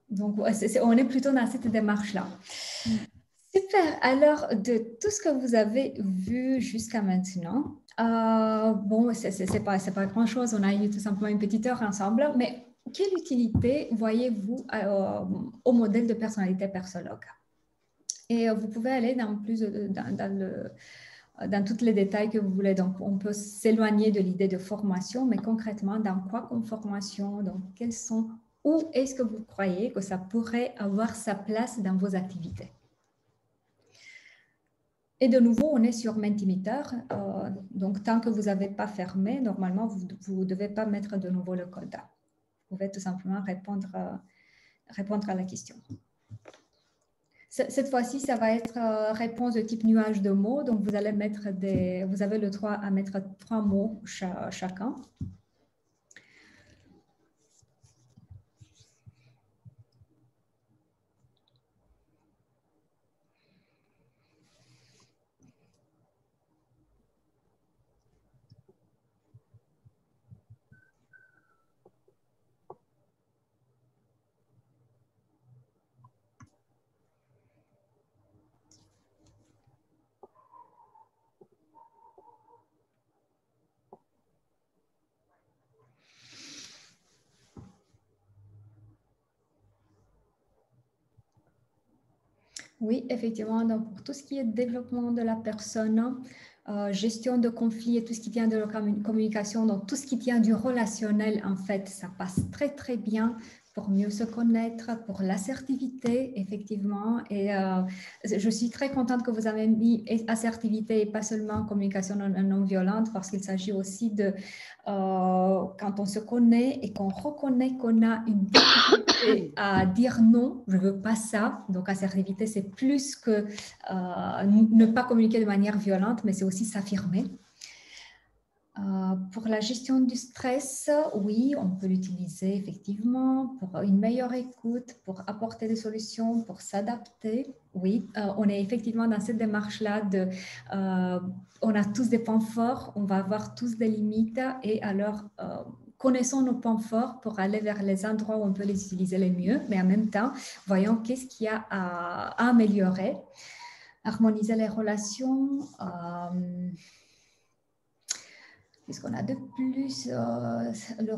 Donc, on est plutôt dans cette démarche-là. Super. Alors, de tout ce que vous avez vu jusqu'à maintenant, bon, c'est pas grand-chose. On a eu tout simplement une petite heure ensemble, mais quelle utilité voyez-vous au modèle de personnalité persologue? Et vous pouvez aller dans tous les détails que vous voulez. Donc, on peut s'éloigner de l'idée de formation, mais concrètement, dans quoi comme formation? Donc, où est-ce que vous croyez que ça pourrait avoir sa place dans vos activités? Et de nouveau, on est sur Mentimeter. Donc, tant que vous n'avez pas fermé, normalement, vous ne devez pas mettre de nouveau le code. Vous pouvez tout simplement répondre à la question. Cette fois-ci, ça va être réponse de type nuage de mots. Donc, vous avez le droit à mettre 3 mots chacun. Oui, effectivement, donc pour tout ce qui est développement de la personne, gestion de conflits et tout ce qui tient de la communication, donc tout ce qui tient du relationnel, en fait, ça passe très, très bien pour mieux se connaître, pour l'assertivité, effectivement. Et je suis très contente que vous avez mis assertivité et pas seulement communication non violente, parce qu'il s'agit aussi de quand on se connaît et qu'on reconnaît qu'on a une difficulté à dire non, je ne veux pas ça. Donc, assertivité, c'est plus que ne pas communiquer de manière violente, mais c'est aussi s'affirmer. Pour la gestion du stress, oui, on peut l'utiliser effectivement pour une meilleure écoute, pour apporter des solutions, pour s'adapter. Oui, on est effectivement dans cette démarche-là on a tous des points forts, on va avoir tous des limites et alors connaissons nos points forts pour aller vers les endroits où on peut les utiliser le mieux, mais en même temps, voyons qu'est-ce qu'il y a à améliorer. Harmoniser les relations. Qu'est-ce qu'on a de plus? Le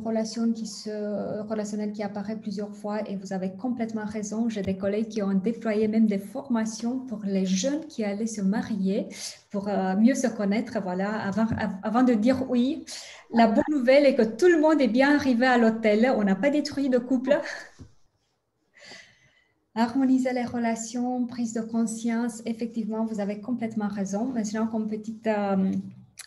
relationnel qui apparaît plusieurs fois et vous avez complètement raison. J'ai des collègues qui ont déployé même des formations pour les jeunes qui allaient se marier pour mieux se connaître. Voilà, avant de dire oui. La bonne nouvelle est que tout le monde est bien arrivé à l'hôtel. On n'a pas détruit de couple. Harmoniser les relations, prise de conscience. Effectivement, vous avez complètement raison. Maintenant, comme petite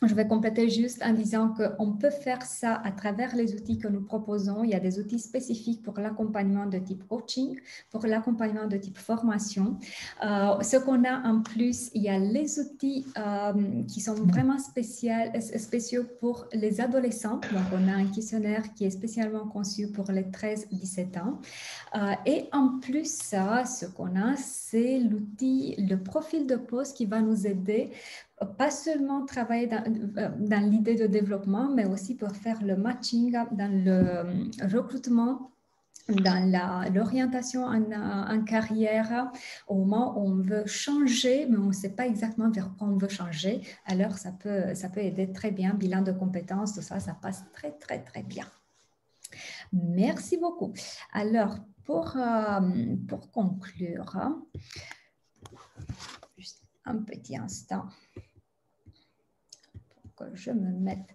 Je vais compléter juste en disant qu'on peut faire ça à travers les outils que nous proposons. Il y a des outils spécifiques pour l'accompagnement de type coaching, pour l'accompagnement de type formation. Ce qu'on a en plus, il y a les outils qui sont vraiment spéciaux pour les adolescents. Donc, on a un questionnaire qui est spécialement conçu pour les 13-17 ans. Et en plus, ça, ce qu'on a, c'est l'outil, le profil de poste qui va nous aider pas seulement travailler dans l'idée de développement, mais aussi pour faire le matching dans le recrutement, dans l'orientation en carrière, au moment où on veut changer, mais on ne sait pas exactement vers quoi on veut changer. Alors, ça peut aider très bien. Bilan de compétences, tout ça, ça passe très, très, très bien. Merci beaucoup. Alors, pour conclure, juste un petit instant pour que je me mette,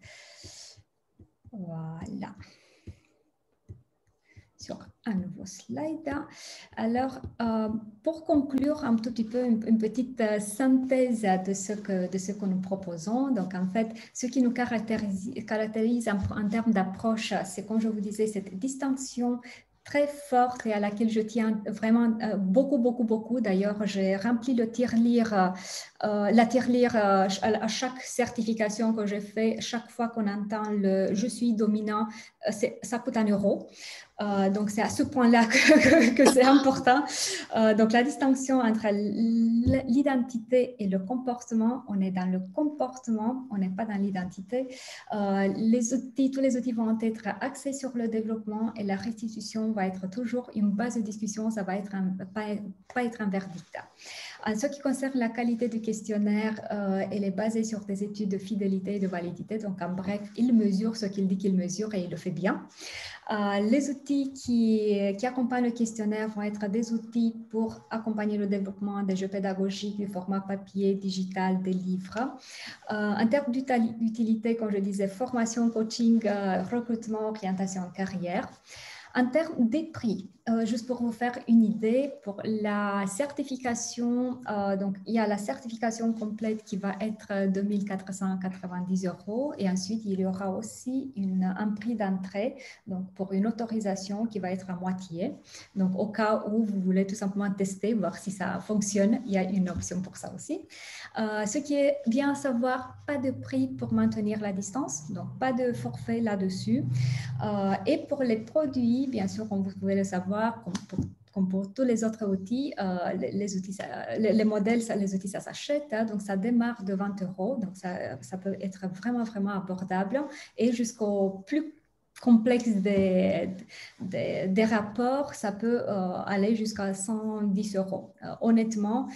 voilà, sur un nouveau slide. Alors, pour conclure un tout petit peu, une petite synthèse de ce que nous proposons. Donc, en fait, ce qui nous caractérise en termes d'approche, c'est, comme je vous disais, cette distinction très forte et à laquelle je tiens vraiment beaucoup. D'ailleurs, j'ai rempli le tirelire, la tirelire à chaque certification que j'ai fait. Chaque fois qu'on entend le « je suis dominant », ça coûte 1 €. Donc, c'est à ce point-là que c'est important. Donc, la distinction entre l'identité et le comportement, on est dans le comportement, on n'est pas dans l'identité. Tous les outils vont être axés sur le développement et la restitution va être toujours une base de discussion, ça va être pas être un verdict. En ce qui concerne la qualité du questionnaire, elle est basée sur des études de fidélité et de validité. Donc, en bref, il mesure ce qu'il dit qu'il mesure et il le fait bien. Les outils qui accompagnent le questionnaire vont être des outils pour accompagner le développement des jeux pédagogiques du format papier, digital, des livres. En termes d'utilité, comme je disais, formation, coaching, recrutement, orientation, carrière. En termes des prix, juste pour vous faire une idée, pour la certification, donc il y a la certification complète qui va être 2 490 € et ensuite il y aura aussi un prix d'entrée, donc pour une autorisation qui va être à moitié. Donc au cas où vous voulez tout simplement tester, voir si ça fonctionne, il y a une option pour ça aussi. Ce qui est bien à savoir, pas de prix pour maintenir la distance, donc pas de forfait là-dessus. Et pour les produits, bien sûr, comme vous pouvez le savoir, comme pour tous les autres outils, les modèles, les outils, ça s'achète. Hein, donc, ça démarre de 20 €. Donc, ça peut être vraiment abordable. Et jusqu'au plus complexe des rapports, ça peut aller jusqu'à 110 €. Honnêtement,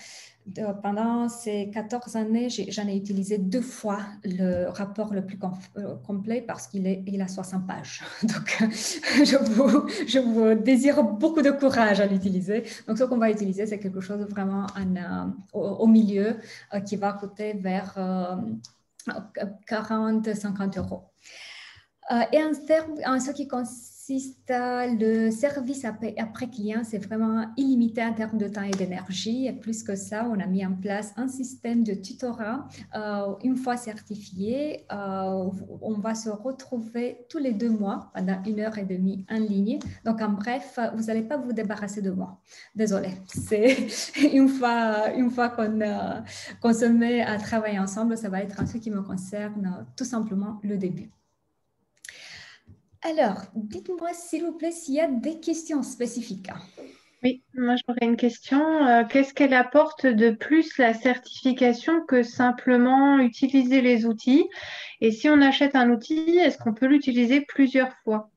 pendant ces 14 années, j'en ai utilisé 2 fois le rapport le plus complet parce qu'il a 60 pages. Donc, je vous désire beaucoup de courage à l'utiliser. Donc, ce qu'on va utiliser, c'est quelque chose vraiment au milieu qui va coûter vers 40-50 €. Et en ce qui consiste le service après client, c'est vraiment illimité en termes de temps et d'énergie. Et plus que ça, on a mis en place un système de tutorat. Une fois certifié, on va se retrouver tous les 2 mois pendant 1h30 en ligne. Donc, en bref, vous n'allez pas vous débarrasser de moi. Désolée. C'est une fois qu'on se met à travailler ensemble, ça va être en ce qui me concerne tout simplement le début. Alors, dites-moi s'il vous plaît s'il y a des questions spécifiques. Oui, moi j'aurais une question. Qu'est-ce qu'elle apporte de plus la certification que simplement utiliser les outils? Et si on achète un outil, est-ce qu'on peut l'utiliser plusieurs fois?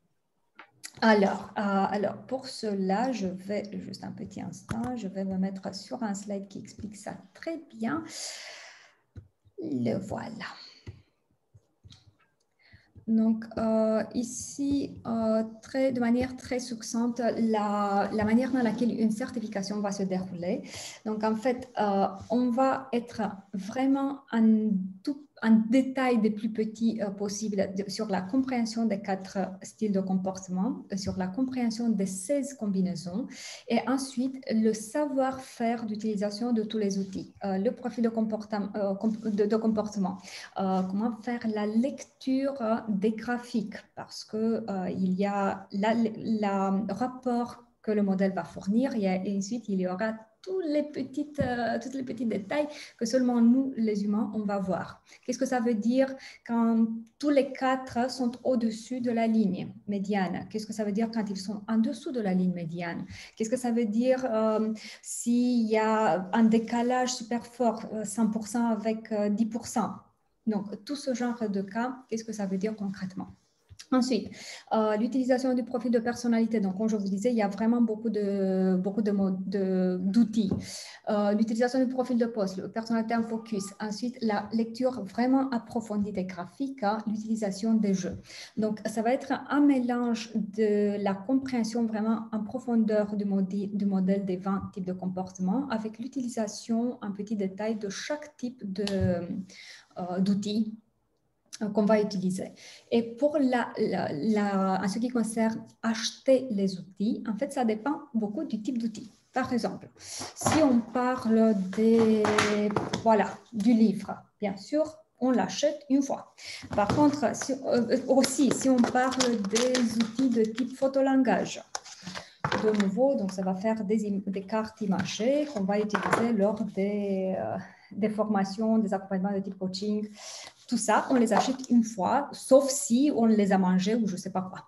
Alors, pour cela, je vais juste un petit instant, je vais me mettre sur un slide qui explique ça très bien. Le voilà. Donc, ici, de manière très succincte, la manière dans laquelle une certification va se dérouler. Donc, en fait, on va être vraiment un tout un détail des plus petits possibles sur la compréhension des 4 styles de comportement, sur la compréhension des 16 combinaisons et ensuite le savoir-faire d'utilisation de tous les outils, le profil de comportement, comment faire la lecture des graphiques parce qu'il y a le rapport que le modèle va fournir et ensuite il y aura tous les petits détails que seulement nous, les humains, on va voir. Qu'est-ce que ça veut dire quand tous les 4 sont au-dessus de la ligne médiane? Qu'est-ce que ça veut dire quand ils sont en dessous de la ligne médiane? Qu'est-ce que ça veut dire s'il y a un décalage super fort, 100% avec 10%? Donc, tout ce genre de cas, qu'est-ce que ça veut dire concrètement? Ensuite, l'utilisation du profil de personnalité. Donc, comme je vous disais, il y a vraiment beaucoup d'outils. L'utilisation du profil de poste, le personnalité en focus. Ensuite, la lecture vraiment approfondie des graphiques, l'utilisation des jeux. Donc, ça va être un mélange de la compréhension vraiment en profondeur du modèle des 20 types de comportements avec l'utilisation en petit détail de chaque type d'outils qu'on va utiliser. Et pour en ce qui concerne acheter les outils, en fait, ça dépend beaucoup du type d'outil. Par exemple, si on parle du livre, bien sûr, on l'achète une fois. Par contre, si on parle des outils de type photolangage, de nouveau, donc ça va faire des cartes imagées qu'on va utiliser lors des formations, des accompagnements de type coaching. Tout ça, on les achète une fois, sauf si on les a mangés ou je ne sais pas quoi.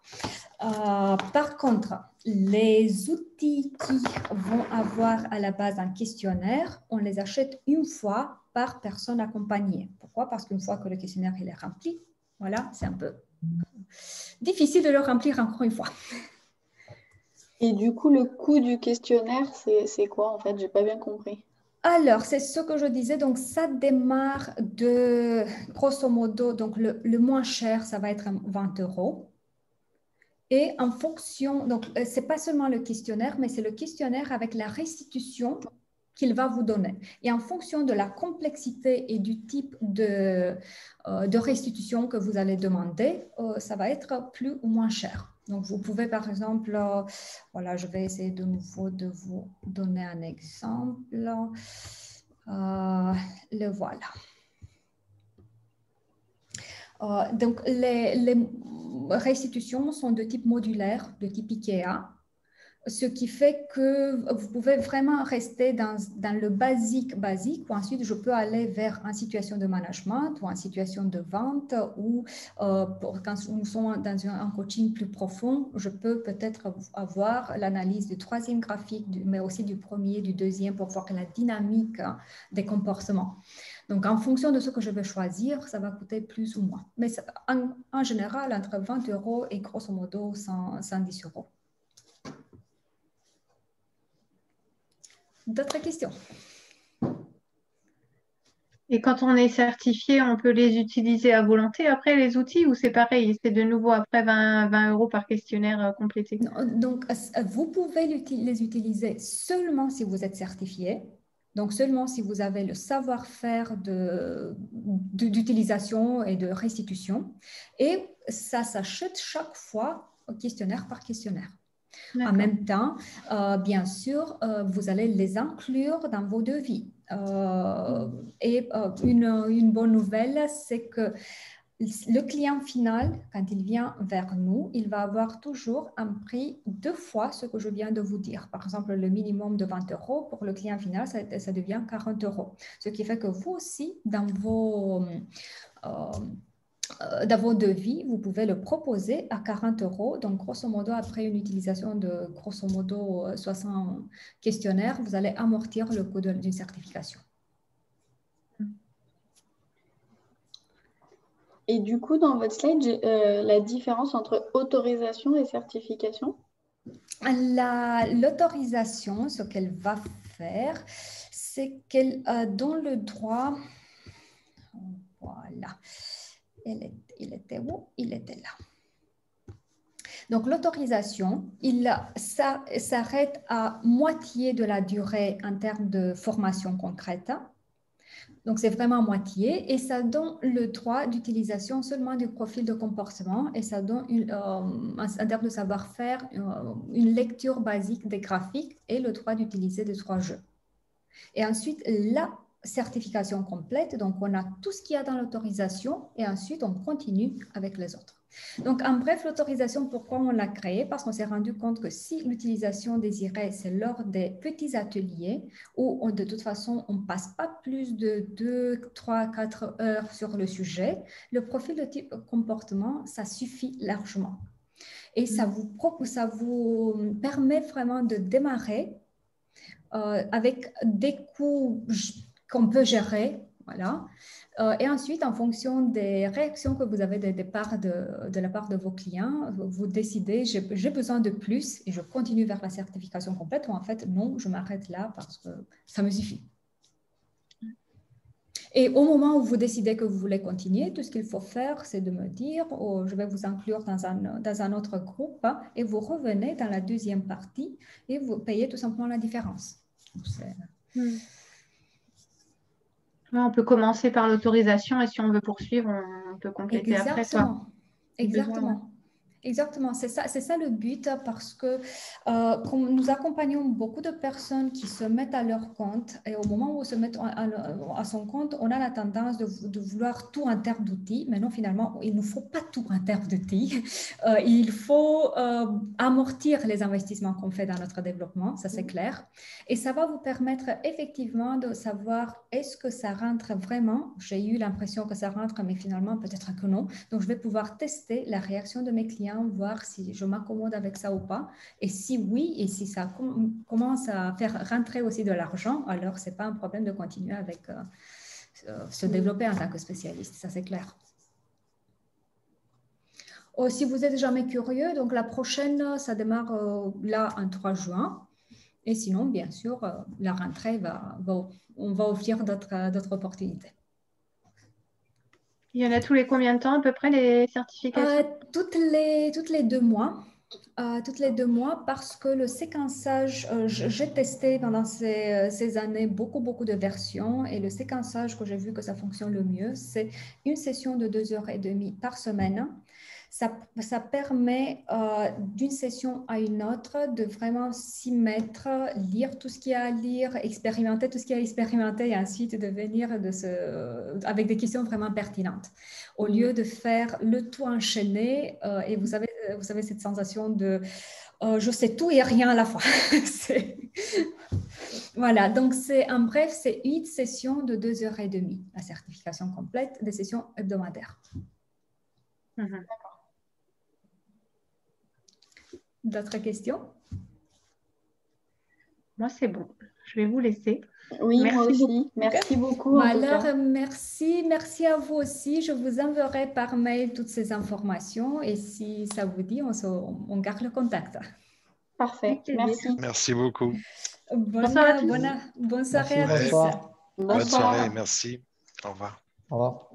Par contre, les outils qui vont avoir à la base un questionnaire, on les achète une fois par personne accompagnée. Pourquoi? Parce qu'une fois que le questionnaire il est rempli, voilà, c'est un peu difficile de le remplir encore une fois. Et du coup, le coût du questionnaire, c'est quoi en fait? J'ai pas bien compris. Alors, c'est ce que je disais, donc ça démarre de, grosso modo, donc le moins cher, ça va être 20 €. Et en fonction, donc ce n'est pas seulement le questionnaire, mais c'est le questionnaire avec la restitution qu'il va vous donner. Et en fonction de la complexité et du type de restitution que vous allez demander, ça va être plus ou moins cher. Donc, vous pouvez, par exemple, voilà, je vais essayer de nouveau de vous donner un exemple. Le voilà. Donc, les restitutions sont de type modulaire, de type IKEA, ce qui fait que vous pouvez vraiment rester dans le basique, ou ensuite je peux aller vers une situation de management ou une situation de vente ou quand nous sommes dans un coaching plus profond, je peux peut-être avoir l'analyse du 3e graphique, mais aussi du 1er, du 2e pour voir la dynamique des comportements. Donc, en fonction de ce que je vais choisir, ça va coûter plus ou moins. Mais en général, entre 20 € et grosso modo 110 €. D'autres questions? Et quand on est certifié, on peut les utiliser à volonté après les outils ou c'est pareil, c'est de nouveau après 20 € par questionnaire complété? Donc, vous pouvez les utiliser seulement si vous êtes certifié. Donc, seulement si vous avez le savoir-faire d'utilisation et de restitution. Et ça s'achète chaque fois questionnaire par questionnaire. En même temps, bien sûr, vous allez les inclure dans vos devis. Et une bonne nouvelle, c'est que le client final, quand il vient vers nous, il va avoir toujours un prix 2 fois ce que je viens de vous dire. Par exemple, le minimum de 20 €, pour le client final, ça devient 40 €. Ce qui fait que vous aussi, dans vos devis, vous pouvez le proposer à 40 €. Donc, grosso modo, après une utilisation de grosso modo 60 questionnaires, vous allez amortir le coût d'une certification. Et du coup, dans votre slide, j'ai la différence entre autorisation et certification. L'autorisation, ce qu'elle va faire, c'est qu'elle donne le droit. Voilà. Il était où? Il était là. Donc, l'autorisation, ça s'arrête à moitié de la durée en termes de formation concrète. Donc, c'est vraiment à moitié et ça donne le droit d'utilisation seulement du profil de comportement et ça donne, en termes de savoir-faire, une lecture basique des graphiques et le droit d'utiliser des 3 jeux. Et ensuite, la certification complète, donc on a tout ce qu'il y a dans l'autorisation et ensuite on continue avec les autres. Donc, en bref, l'autorisation, pourquoi on l'a créée? Parce qu'on s'est rendu compte que si l'utilisation désirée, c'est lors des petits ateliers où de toute façon, on ne passe pas plus de 2, 3, 4 heures sur le sujet, le profil de type comportement, ça suffit largement. Et ça vous permet vraiment de démarrer avec des coûts qu'on peut gérer, voilà. Et ensuite, en fonction des réactions que vous avez de la part de vos clients, vous décidez, j'ai besoin de plus et je continue vers la certification complète ou en fait, non, je m'arrête là parce que ça me suffit. Et au moment où vous décidez que vous voulez continuer, tout ce qu'il faut faire, c'est de me dire, oh, je vais vous inclure dans un autre groupe et vous revenez dans la deuxième partie et vous payez tout simplement la différence. On peut commencer par l'autorisation et si on veut poursuivre, on peut compléter après. Exactement. Exactement, c'est ça le but parce que comme nous accompagnons beaucoup de personnes qui se mettent à leur compte et au moment où ils se mettent à son compte, on a la tendance de vouloir tout en termes d'outils, mais non, finalement, il ne faut pas tout en termes d'outils. Il faut amortir les investissements qu'on fait dans notre développement, ça c'est clair. Et ça va vous permettre effectivement de savoir est-ce que ça rentre vraiment. J'ai eu l'impression que ça rentre, mais finalement, peut-être que non. Donc, je vais pouvoir tester la réaction de mes clients, voir si je m'accommode avec ça ou pas. Et si oui, et si ça commence à faire rentrer aussi de l'argent, alors ce n'est pas un problème de continuer avec se développer en tant que spécialiste, ça c'est clair. Si vous êtes jamais curieux, donc la prochaine, ça démarre là en 3 juin. Et sinon, bien sûr, la rentrée, on va offrir d'autres opportunités. Il y en a tous les combien de temps à peu près les certifications? Toutes les 2 mois. Toutes les 2 mois parce que le séquençage, j'ai testé pendant ces années beaucoup de versions et le séquençage que j'ai vu que ça fonctionne le mieux, c'est une session de 2h30 par semaine. Ça permet d'une session à une autre de vraiment s'y mettre, lire tout ce qu'il y a à lire, expérimenter tout ce qu'il y a à expérimenter et ensuite de venir avec des questions vraiment pertinentes. Au lieu de faire le tout enchaîné et vous savez cette sensation de je sais tout et rien à la fois. Voilà, donc en bref, c'est une session de 2h30, la certification complète, des sessions hebdomadaires. D'autres questions? Moi, c'est bon. Je vais vous laisser. Oui, merci moi aussi. beaucoup. Merci beaucoup. Alors, merci à vous aussi. Je vous enverrai par mail toutes ces informations et si ça vous dit, on garde le contact. Parfait, merci. Merci beaucoup. Bonne soirée à tous. Bonne soirée, merci. Au revoir. Au revoir.